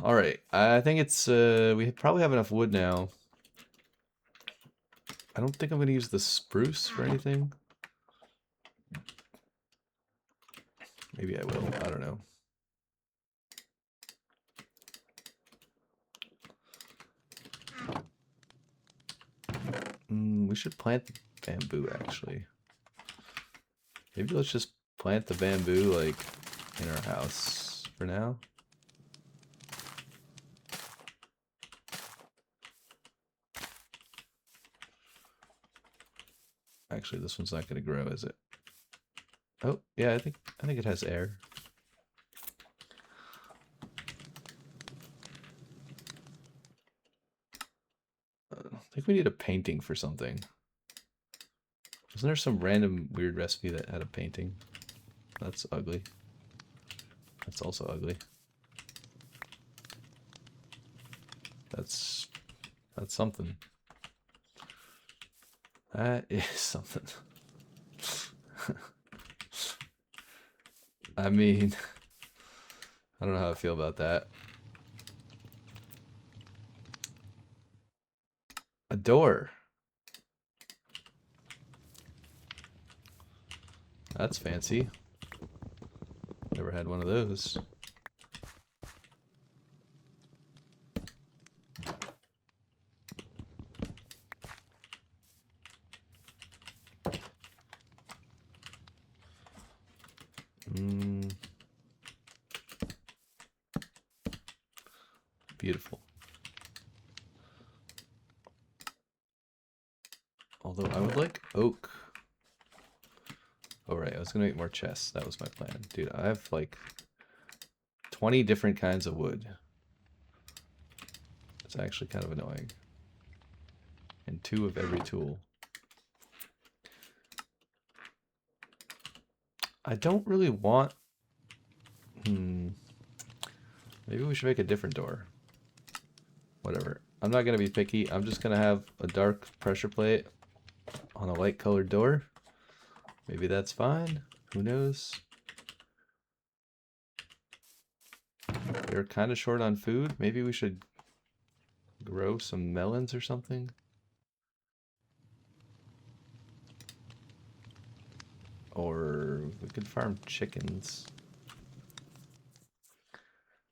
Alright, I think it's... we probably have enough wood now. I don't think I'm going to use the spruce for anything. Maybe I will. I don't know. We should plant the bamboo, actually. Maybe let's just plant the bamboo, like, in our house for now. Actually, this one's not going to grow, is it? Oh, yeah, I think it has air. I think we need a painting for something. Wasn't there some random weird recipe that had a painting? That's ugly. That's also ugly. That's something. That is something. I mean, I don't know how I feel about that. A door. That's fancy. Never had one of those. Beautiful. Although I would like oak. Oh right, I was gonna make more chests. That was my plan. Dude, I have like 20 different kinds of wood. It's actually kind of annoying. And 2 of every tool. I don't really want... Maybe we should make a different door. Whatever. I'm not going to be picky. I'm just going to have a dark pressure plate. on a light colored door. Maybe that's fine. Who knows? We're kind of short on food. Maybe we should grow some melons or something. Or we could farm chickens.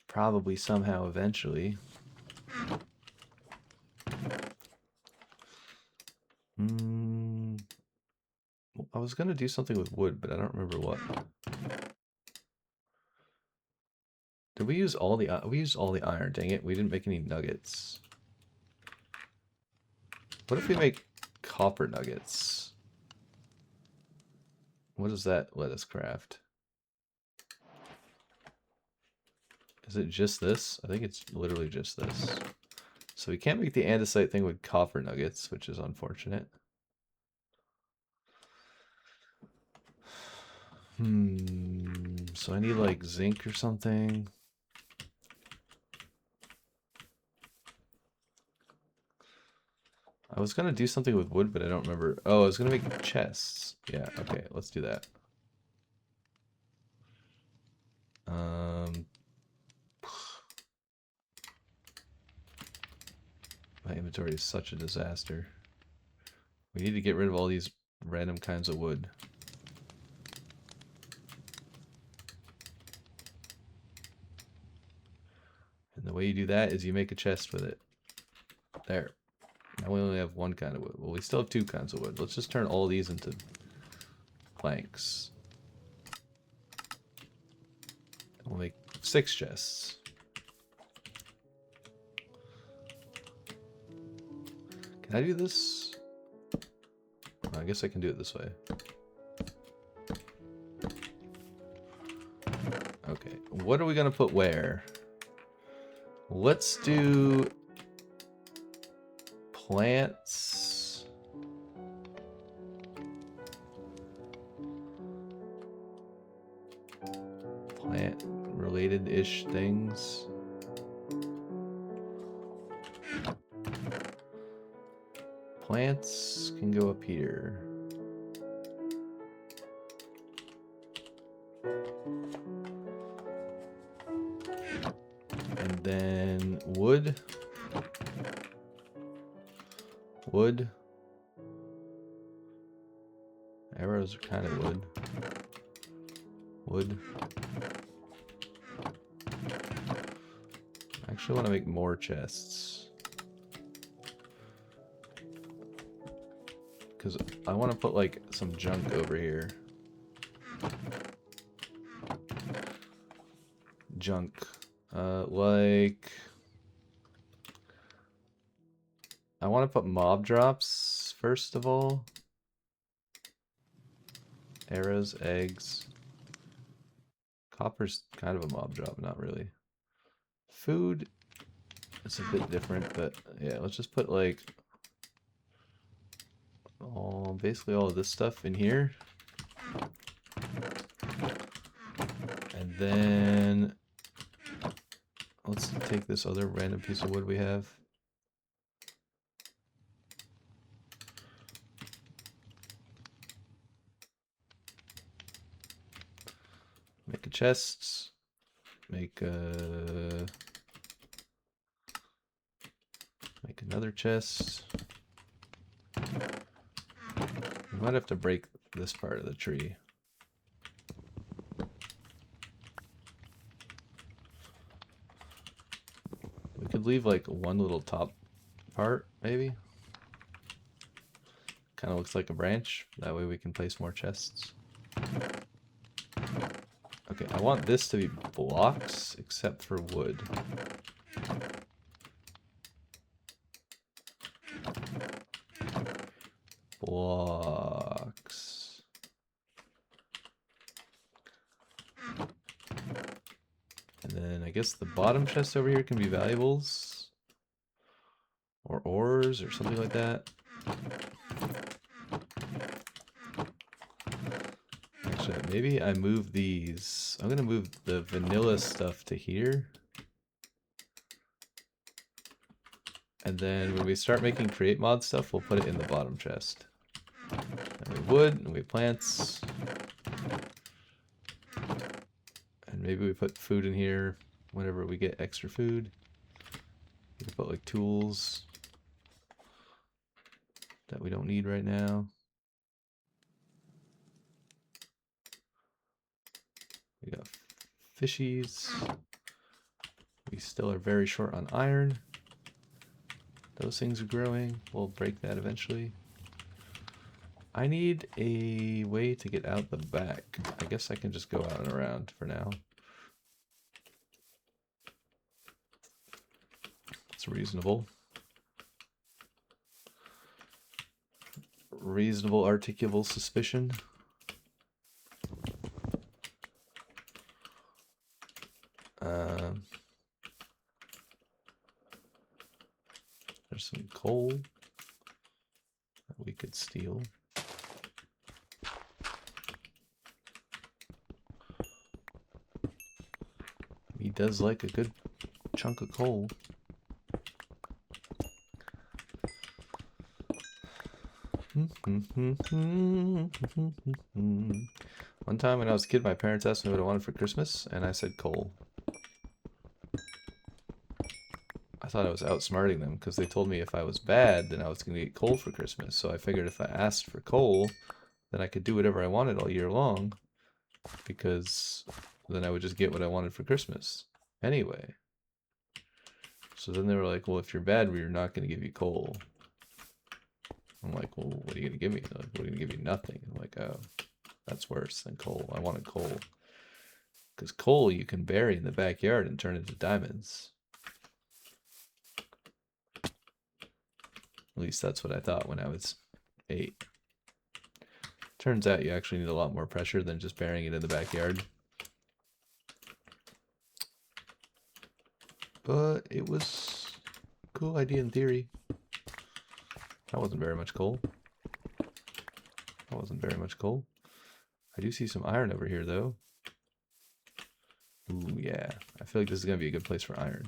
Probably somehow eventually. I was gonna do something with wood, but I don't remember what. Did we use all the iron? Dang it, we didn't make any nuggets. What if we make copper nuggets? What does that let us craft? Is it just this? I think it's literally just this. So we can't make the andesite thing with copper nuggets, which is unfortunate. So I need like zinc or something. I was gonna do something with wood, but I don't remember. Oh, I was gonna make chests. Yeah, okay, let's do that. My inventory is such a disaster. We need to get rid of all these random kinds of wood. And the way you do that is you make a chest with it. There. Now we only have one kind of wood. Well, we still have two kinds of wood. Let's just turn all these into planks. We'll make 6 chests. Can I do this? I guess I can do it this way. Okay, what are we gonna put where? Let's do plants. Plant related-ish things. Plants can go up here. And then wood. Wood. Arrows are kind of wood. Wood. I actually want to make more chests. Because I want to put like some junk over here. Junk. Like... I want to put mob drops first of all. Arrows, eggs. Copper's kind of a mob drop, not really. Food, it's a bit different, but yeah, let's just put like basically all of this stuff in here. And then let's take this other random piece of wood we have. Make a chest. Make another chest. We might have to break this part of the tree. We could leave like one little top part, maybe. Kind of looks like a branch. That way we can place more chests. Okay, I want this to be blocks, except for wood. Blocks. And then I guess the bottom chest over here can be valuables. Or ores, or something like that. Actually, maybe I move these. I'm gonna move the vanilla stuff to here. And then when we start making create mod stuff, we'll put it in the bottom chest. And we have wood, and we have plants. And maybe we put food in here whenever we get extra food. We can put like tools that we don't need right now. We got fishies. We still are very short on iron. Those things are growing. We'll break that eventually. I need a way to get out the back. I guess I can just go out and around for now. It's reasonable. Reasonable articulable suspicion. There's some coal that we could steal. He does like a good chunk of coal. One time when I was a kid, my parents asked me what I wanted for Christmas, and I said coal. I thought I was outsmarting them because they told me if I was bad, then I was going to get coal for Christmas. So I figured if I asked for coal, then I could do whatever I wanted all year long, because then I would just get what I wanted for Christmas anyway. So then they were like, well, if you're bad, we're not going to give you coal. I'm like, well, what are you going to give me? They're like, we're going to give you nothing. I'm like, oh, that's worse than coal. I wanted coal. Because coal you can bury in the backyard and turn into diamonds. At least that's what I thought when I was 8. Turns out you actually need a lot more pressure than just burying it in the backyard. But it was a cool idea in theory. That wasn't very much coal. That wasn't very much coal. I do see some iron over here, though. Ooh, yeah. I feel like this is going to be a good place for iron.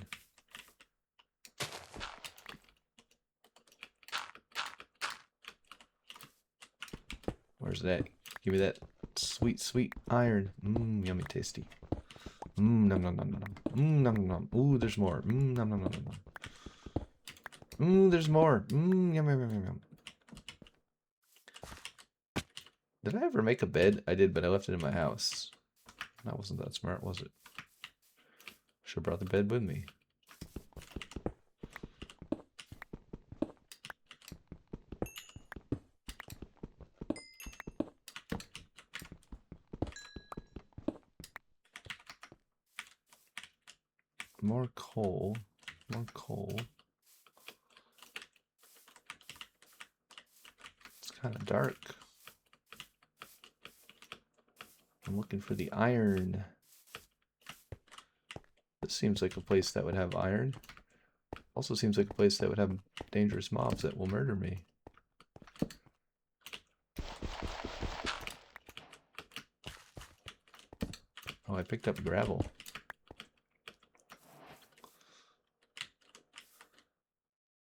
Where's that? Give me that sweet, sweet iron. Mmm, yummy, tasty. Mmm, nom nom nom nom. Mmm, nom nom nom. Ooh, there's more. Mmm, nom nom nom nom. Mmm, there's more. Mmm, yum yum yum yum yum. Did I ever make a bed? I did, but I left it in my house. That wasn't that smart, was it? Should have brought the bed with me. More coal. More coal. It's kind of dark. I'm looking for the iron. This seems like a place that would have iron. Also seems like a place that would have dangerous mobs that will murder me. Oh, I picked up gravel.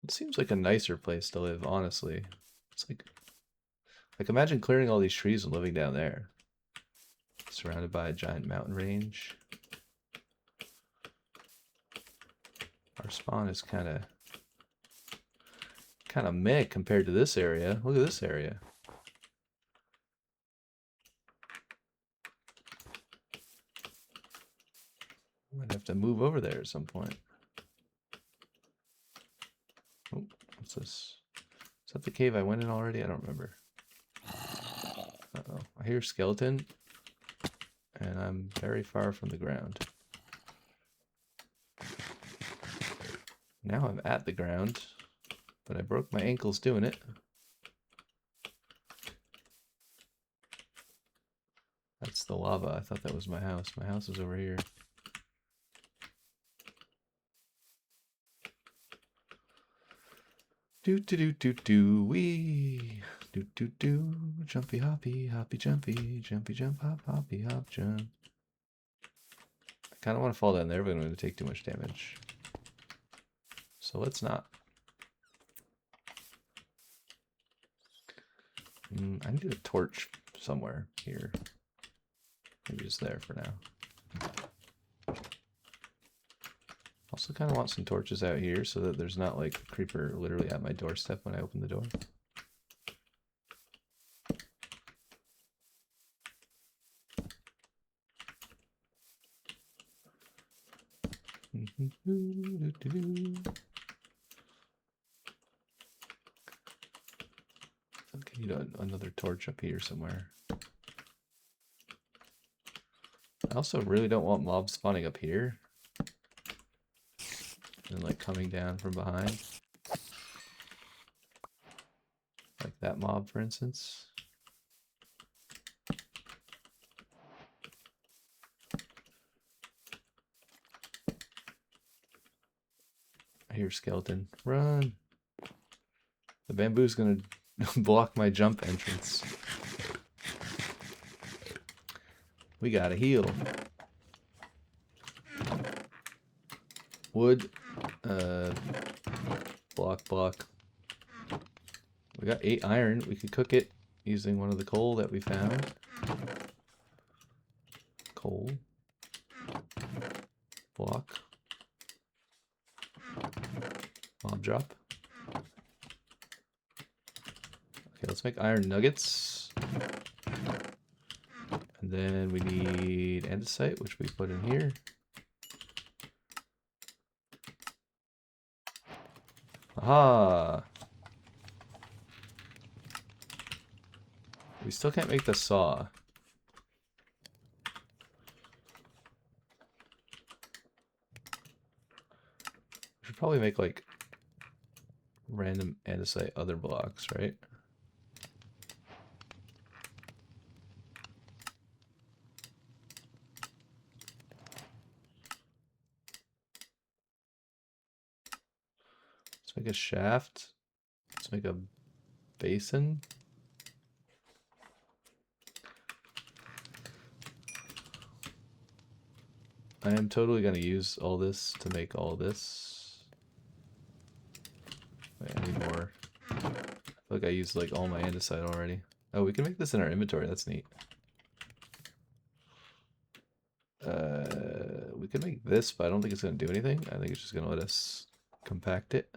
It seems like a nicer place to live, honestly. It's like imagine clearing all these trees and living down there. Surrounded by a giant mountain range. Our spawn is kind of meh compared to this area. Look at this area. Might have to move over there at some point. Oh, what's this? Is that the cave I went in already? I don't remember. Uh-oh. I hear skeleton. And I'm very far from the ground. Now I'm at the ground. But I broke my ankles doing it. That's the lava. I thought that was my house. My house is over here. Do do do do do wee. Do do do. Jumpy hoppy hoppy jumpy jumpy jump hop hoppy hop jump. I kind of want to fall down there, but I'm going to take too much damage. So let's not. I need a torch somewhere here. Maybe just there for now. Also kind of want some torches out here so that there's not like a creeper literally at my doorstep when I open the door. Okay, you know, another torch up here somewhere. I also really don't want mobs spawning up here. And like coming down from behind. Like that mob, for instance. I hear skeleton. Run! The bamboo's gonna block my jump entrance. We gotta heal. Wood. Block. We got 8 iron. We could cook it using one of the coal that we found. Coal. Block. Mob drop. Okay, let's make iron nuggets. And then we need andesite, which we put in here. Aha! We still can't make the saw. We should probably make like random andesite other blocks, right? Let's make a shaft. Let's make a basin. I am totally going to use all this to make all this. Wait, I need more. I feel like I used like all my andesite already. Oh, we can make this in our inventory. That's neat. We could make this, but I don't think it's going to do anything. I think it's just going to let us compact it.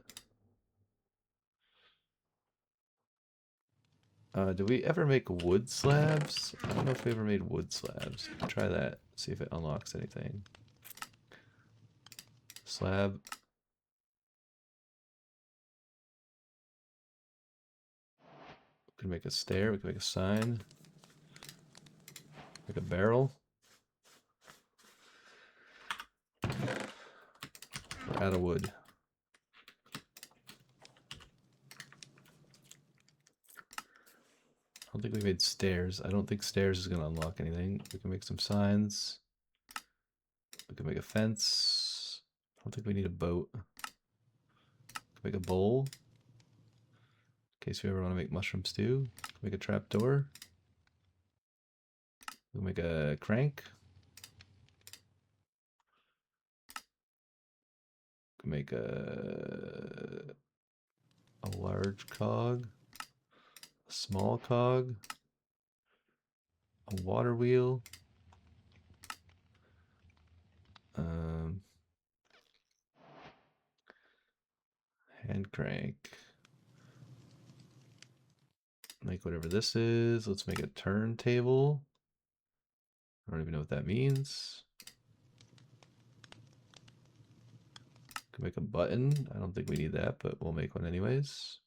Did we ever make wood slabs? I don't know if we ever made wood slabs. Try that. See if it unlocks anything. Slab. We can make a stair. We can make a sign. Make a barrel. We're out of wood. I don't think we made stairs. I don't think stairs is going to unlock anything. We can make some signs. We can make a fence. I don't think we need a boat. We can make a bowl. In case we ever want to make mushroom stew. Make a trap door. We'll make a crank. Make a large cog. A small cog. A water wheel. Hand crank. Make whatever this is. Let's make a turntable. I don't even know what that means. Can make a button. I don't think we need that, but we'll make one anyways.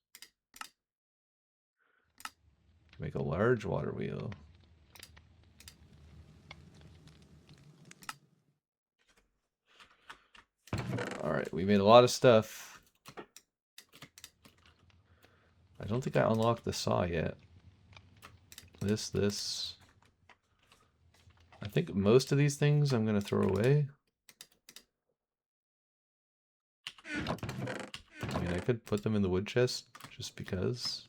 Make a large water wheel. Alright, we made a lot of stuff. I don't think I unlocked the saw yet. This. I think most of these things I'm going to throw away. I mean, I could put them in the wood chest just because.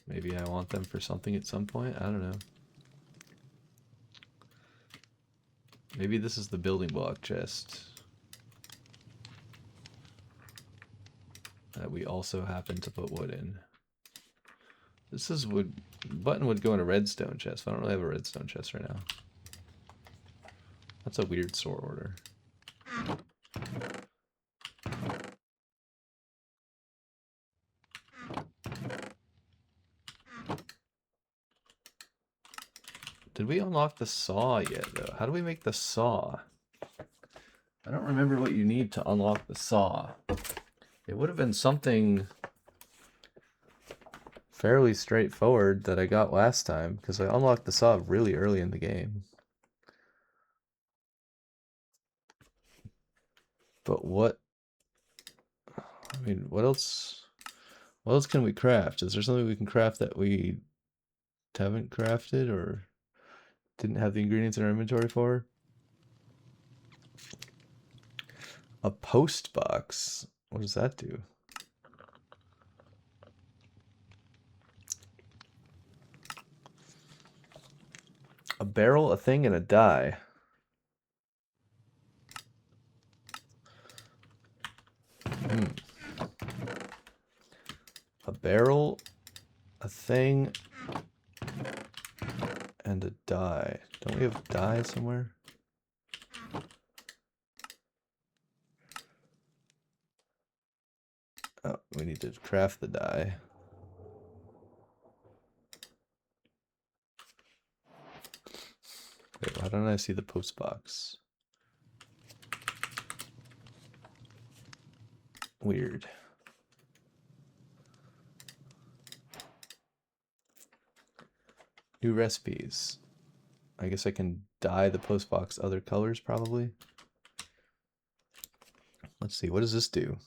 Maybe I want them for something at some point. I don't know. Maybe this is the building block chest that we also happen to put wood in. This is would button would go in a redstone chest. I don't really have a redstone chest right now. That's a weird sort order. Did we unlock the saw yet, though? How do we make the saw? I don't remember what you need to unlock the saw. It would have been something fairly straightforward that I got last time, because I unlocked the saw really early in the game. But what... I mean, what else can we craft? Is there something we can craft that we haven't crafted or didn't have the ingredients in our inventory for? A post box. What does that do? A barrel, a thing, and a die. A barrel, a thing, and a die. Don't we have die somewhere? Oh, we need to craft the die. Wait, why don't I see the post box? Weird. New recipes. I guess I can dye the post box other colors, probably. Let's see, what does this do?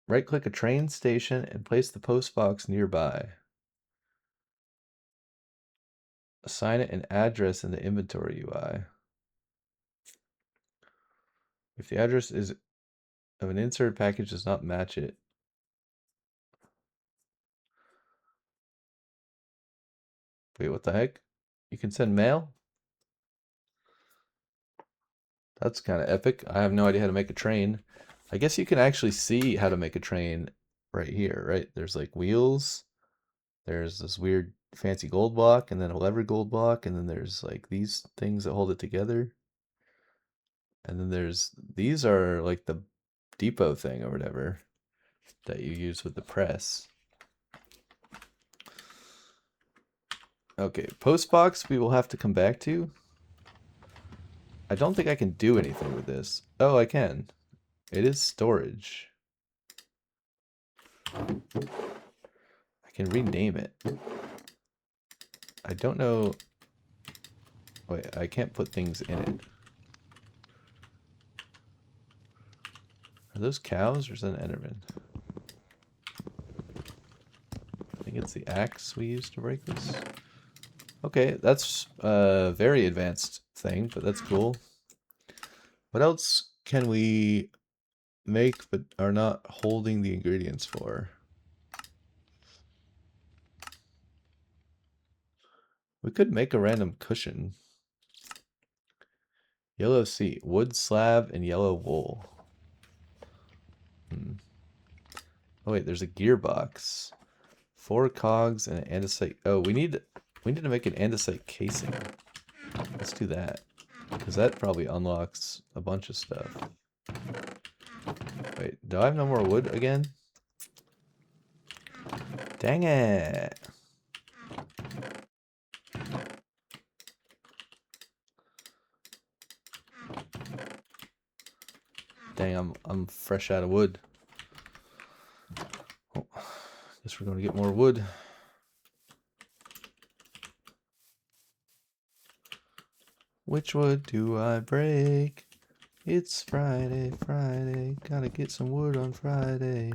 Right-click a train station and place the post box nearby. Assign it an address in the inventory UI. If the address of an insert package does not match it, wait, what the heck? You can send mail? That's kind of epic. I have no idea how to make a train. I guess you can actually see how to make a train right here, right? There's like wheels. There's this weird fancy gold block, and then a lever gold block, and then there's like these things that hold it together. And then these are like the depot thing or whatever that you use with the press. Okay, post box we will have to come back to. I don't think I can do anything with this. Oh, I can. It is storage. I can rename it. I don't know. Wait, I can't put things in it. Are those cows or is that an Enderman? I think it's the axe we used to break this. Okay, that's a very advanced thing, but that's cool. What else can we make but are not holding the ingredients for? We could make a random cushion. Yellow seat, wood slab, and yellow wool. Oh wait, there's a gearbox. 4 cogs and an andesite. Oh, we need to make an andesite casing. Let's do that. Because that probably unlocks a bunch of stuff. Wait, do I have no more wood again? Dang it! Dang, I'm fresh out of wood. Oh, guess we're gonna get more wood. Which wood do I break? It's Friday, Friday. Gotta get some wood on Friday.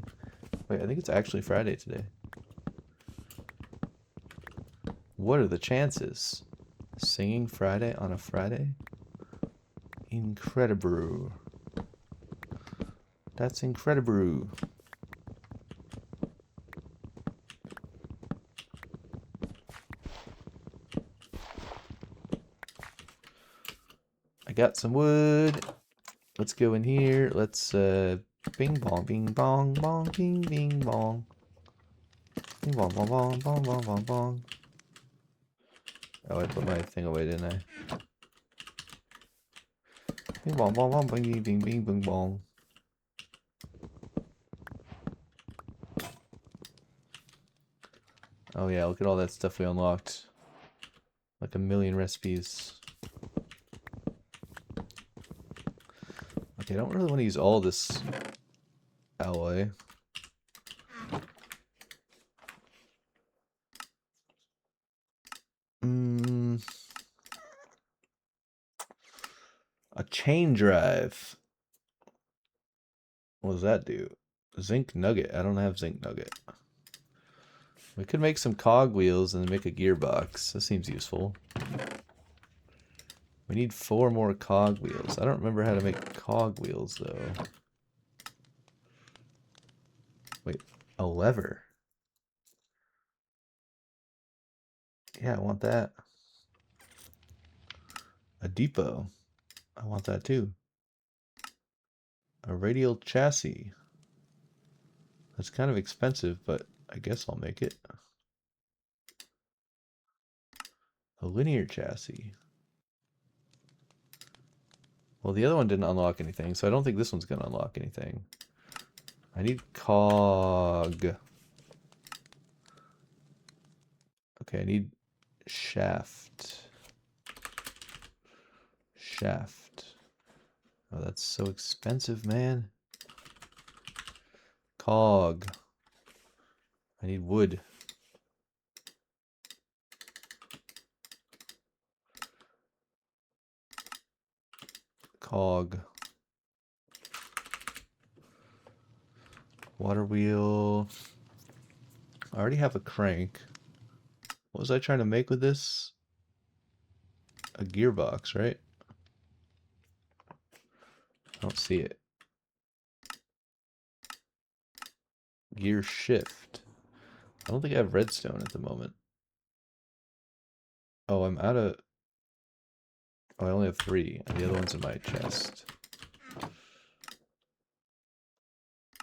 Wait, I think it's actually Friday today. What are the chances? Singing Friday on a Friday? Incredible. That's incredible. I got some wood. Let's go in here. Let's bing bong, bing bong, bong, bing, bing bong. Bing bong bong bong bong bong bong bong. Oh, I put my thing away, didn't I? Bing bong bong bong bing bing bing bing bong. Oh yeah, look at all that stuff we unlocked. Like a million recipes. Okay, I don't really want to use all this alloy. A chain drive. What does that do? Zinc nugget. I don't have zinc nugget. We could make some cogwheels and make a gearbox. That seems useful. We need 4 more cogwheels. I don't remember how to make cogwheels though. Wait, a lever. Yeah, I want that. A depot. I want that too. A radial chassis. That's kind of expensive, but I guess I'll make it. A linear chassis. Well, the other one didn't unlock anything, so I don't think this one's going to unlock anything. I need cog. Okay, I need shaft. Shaft. Oh, that's so expensive, man. Cog. I need wood. Cog. Water wheel. I already have a crank. What was I trying to make with this? A gearbox, right? I don't see it. Gear shift. I don't think I have redstone at the moment. Oh, I'm out of... Oh, I only have 3, and the other one's in my chest.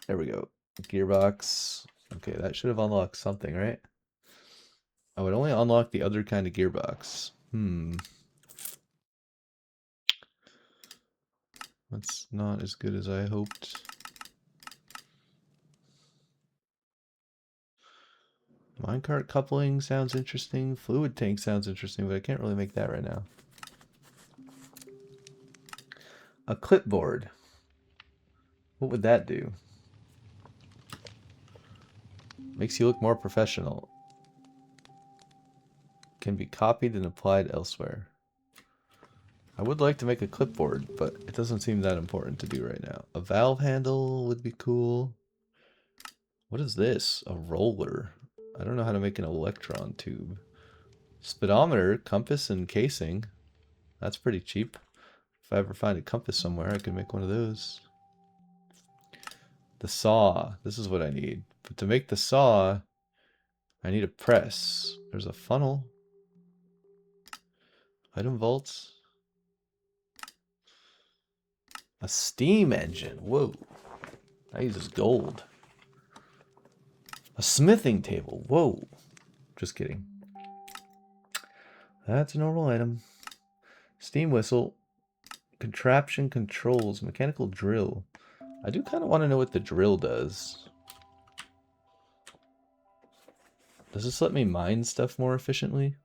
There we go. Gearbox. Okay, that should have unlocked something, right? I would only unlock the other kind of gearbox. That's not as good as I hoped. Minecart coupling sounds interesting. Fluid tank sounds interesting, but I can't really make that right now. A clipboard. What would that do? Makes you look more professional. Can be copied and applied elsewhere. I would like to make a clipboard, but it doesn't seem that important to do right now. A valve handle would be cool. What is this? A roller. I don't know how to make an electron tube. Speedometer, compass, and casing. That's pretty cheap. If I ever find a compass somewhere, I could make one of those. The saw. This is what I need. But to make the saw, I need a press. There's a funnel. Item vaults. A steam engine. Whoa. That uses gold. A smithing table. Whoa. Just kidding. That's a normal item. Steam whistle. Contraption controls. Mechanical drill. I do kind of want to know what the drill does. Does this let me mine stuff more efficiently?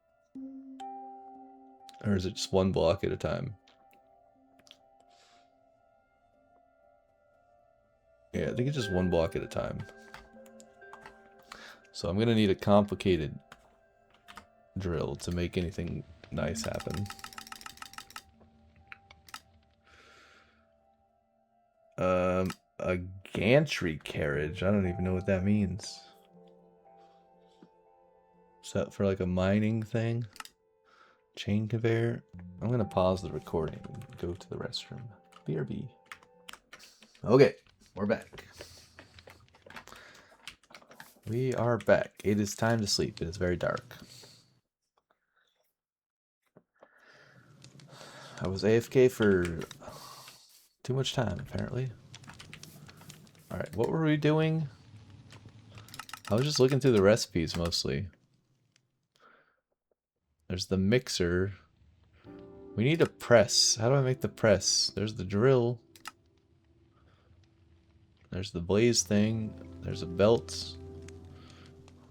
Or is it just one block at a time? Yeah, I think it's just one block at a time. So I'm going to need a complicated drill to make anything nice happen. A gantry carriage. I don't even know what that means. Is that for like a mining thing? Chain conveyor. I'm gonna pause the recording and go to the restroom. BRB. Okay, we're back. We are back. It is time to sleep. It is very dark. I was AFK for too much time, apparently. Alright, what were we doing? I was just looking through the recipes mostly. There's the mixer. We need a press. How do I make the press? There's the drill. There's the blaze thing. There's a belt.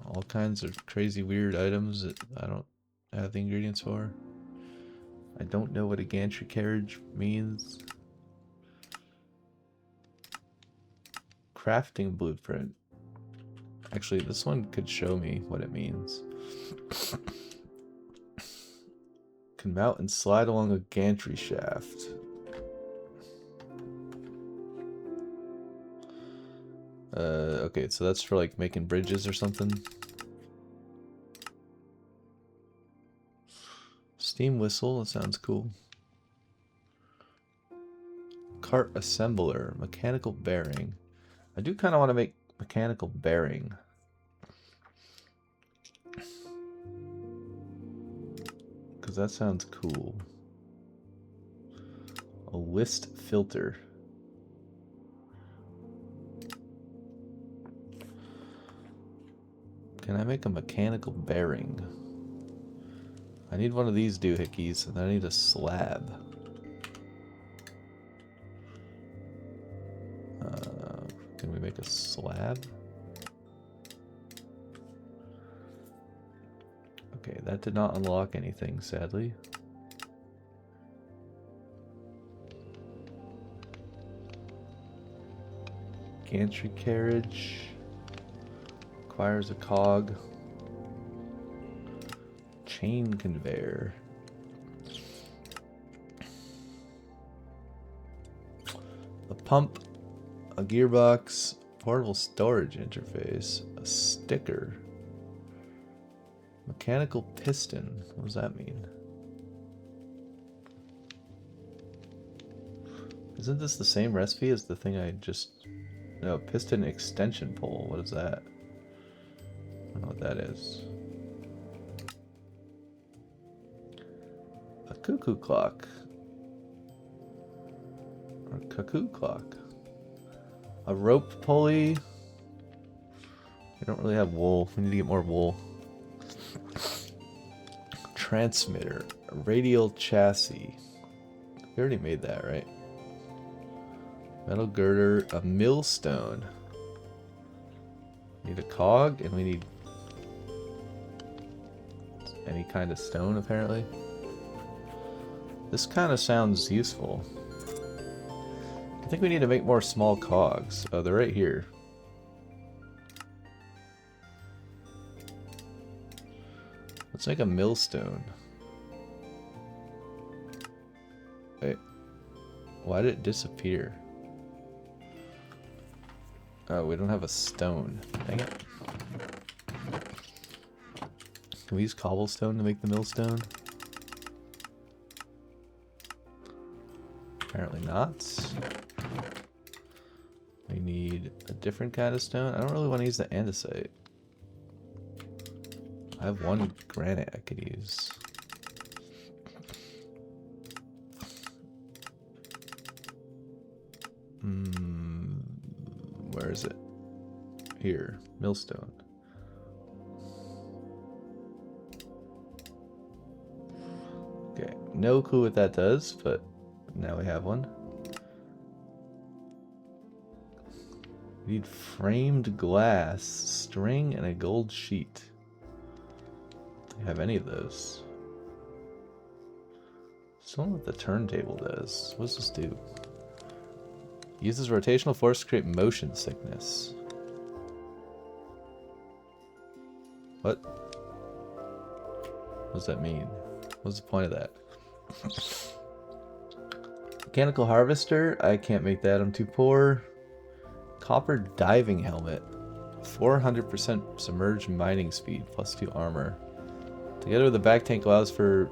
All kinds of crazy weird items that I don't have the ingredients for. I don't know what a gantry carriage means. Crafting blueprint. Actually, this one could show me what it means. Can mount and slide along a gantry shaft. Okay, so that's for like making bridges or something. Steam whistle, that sounds cool. Cart assembler, mechanical bearing. I do kind of want to make mechanical bearing. Because that sounds cool. A list filter. Can I make a mechanical bearing? I need one of these doohickeys, and I need a slab. Can we make a slab? Okay, that did not unlock anything, sadly. Gantry carriage. Requires a cog. Chain conveyor. A pump. A gearbox. Portable storage interface. A sticker. Mechanical piston. What does that mean? Isn't this the same recipe as the thing I just... No, piston extension pole. What is that? I don't know what that is. A cuckoo clock. Or a cuckoo clock. A rope pulley. We don't really have wool. We need to get more wool. Transmitter. A radial chassis. We already made that, right? Metal girder. A millstone. Need a cog, and we need any kind of stone, apparently. This kind of sounds useful. I think we need to make more small cogs. Oh, they're right here. Let's make a millstone. Wait. Why did it disappear? Oh, we don't have a stone. Dang it. Can we use cobblestone to make the millstone? Apparently not. We need a different kind of stone. I don't really want to use the andesite. I have one granite I could use. Where is it? Here, millstone. Okay, no clue what that does, but now we have one. We need framed glass, string, and a gold sheet. Do you have any of those? Still don't know what the turntable does. What does this do? Uses rotational force to create motion sickness. What? What does that mean? What's the point of that? Mechanical harvester. I can't make that. I'm too poor. Copper diving helmet. 400% submerged mining speed. +2 armor. Together with the back tank allows the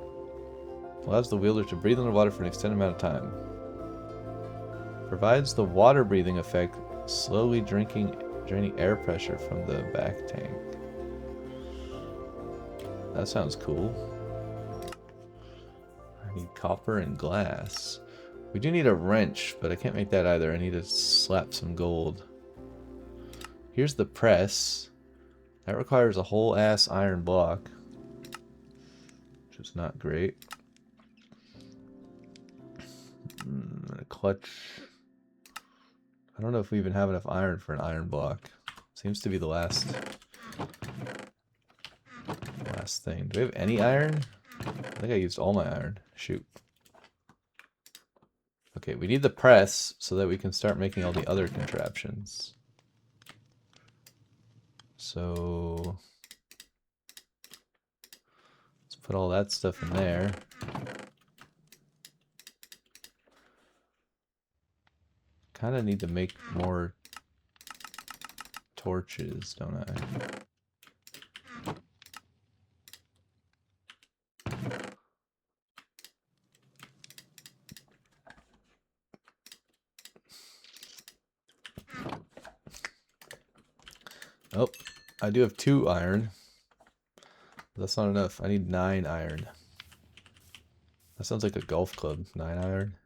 wielder to breathe underwater for an extended amount of time. Provides the water breathing effect, slowly draining air pressure from the back tank. That sounds cool. I need copper and glass. We do need a wrench, but I can't make that either. I need to slap some gold. Here's the press. That requires a whole ass iron block, which is not great. A clutch. I don't know if we even have enough iron for an iron block. Seems to be the last thing. Do we have any iron? I think I used all my iron. Shoot. Okay, we need the press so that we can start making all the other contraptions. So let's put all that stuff in there. Kind of need to make more torches, don't I? Oh, I do have 2 iron. That's not enough. I need 9 iron. That sounds like a golf club. 9 iron.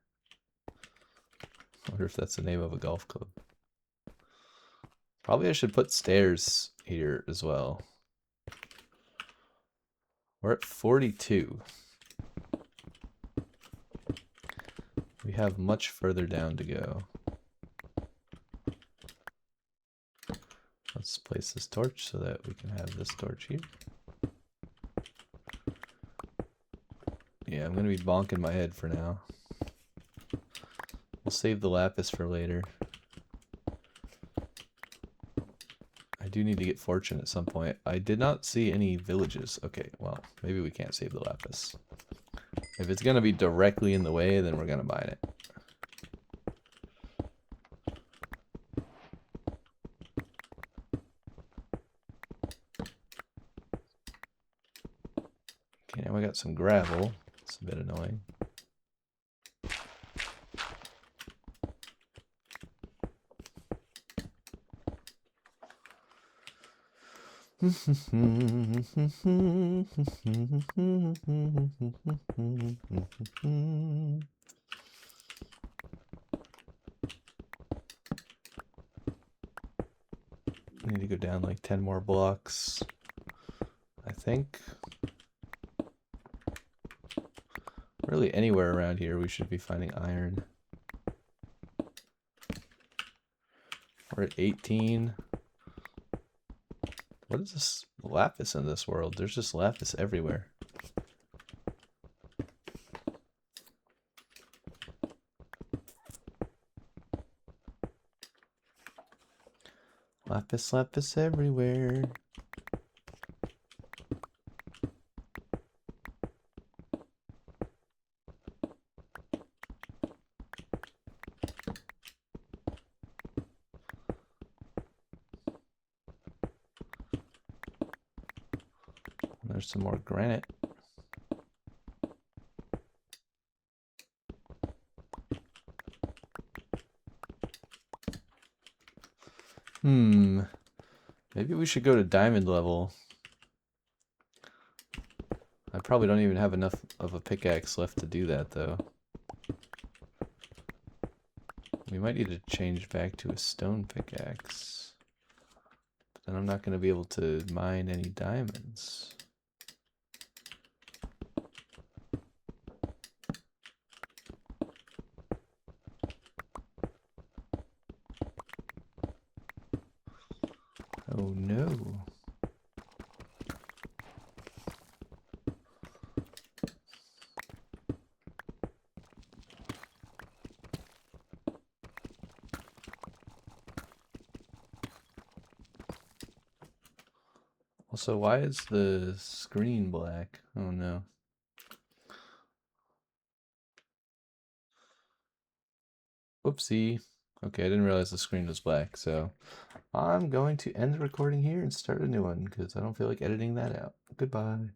I wonder if that's the name of a golf club. Probably I should put stairs here as well. We're at 42. We have much further down to go. Let's place this torch so that we can have this torch here. Yeah, I'm going to be bonking my head for now. We'll save the lapis for later. I do need to get fortune at some point. I did not see any villages. Okay, well, maybe we can't save the lapis. If it's going to be directly in the way, then we're going to mine it. Okay, now we got some gravel. It's a bit annoying. I need to go down like 10 more blocks, I think. Really anywhere around here we should be finding iron. We're at 18. What is this lapis in this world? There's just lapis everywhere. Lapis, lapis everywhere. There's some more granite. Maybe we should go to diamond level. I probably don't even have enough of a pickaxe left to do that, though. We might need to change back to a stone pickaxe. But then I'm not going to be able to mine any diamonds. Oh no. Also, why is the screen black? Oh no. Whoopsie. Okay, I didn't realize the screen was black, so I'm going to end the recording here and start a new one because I don't feel like editing that out. Goodbye.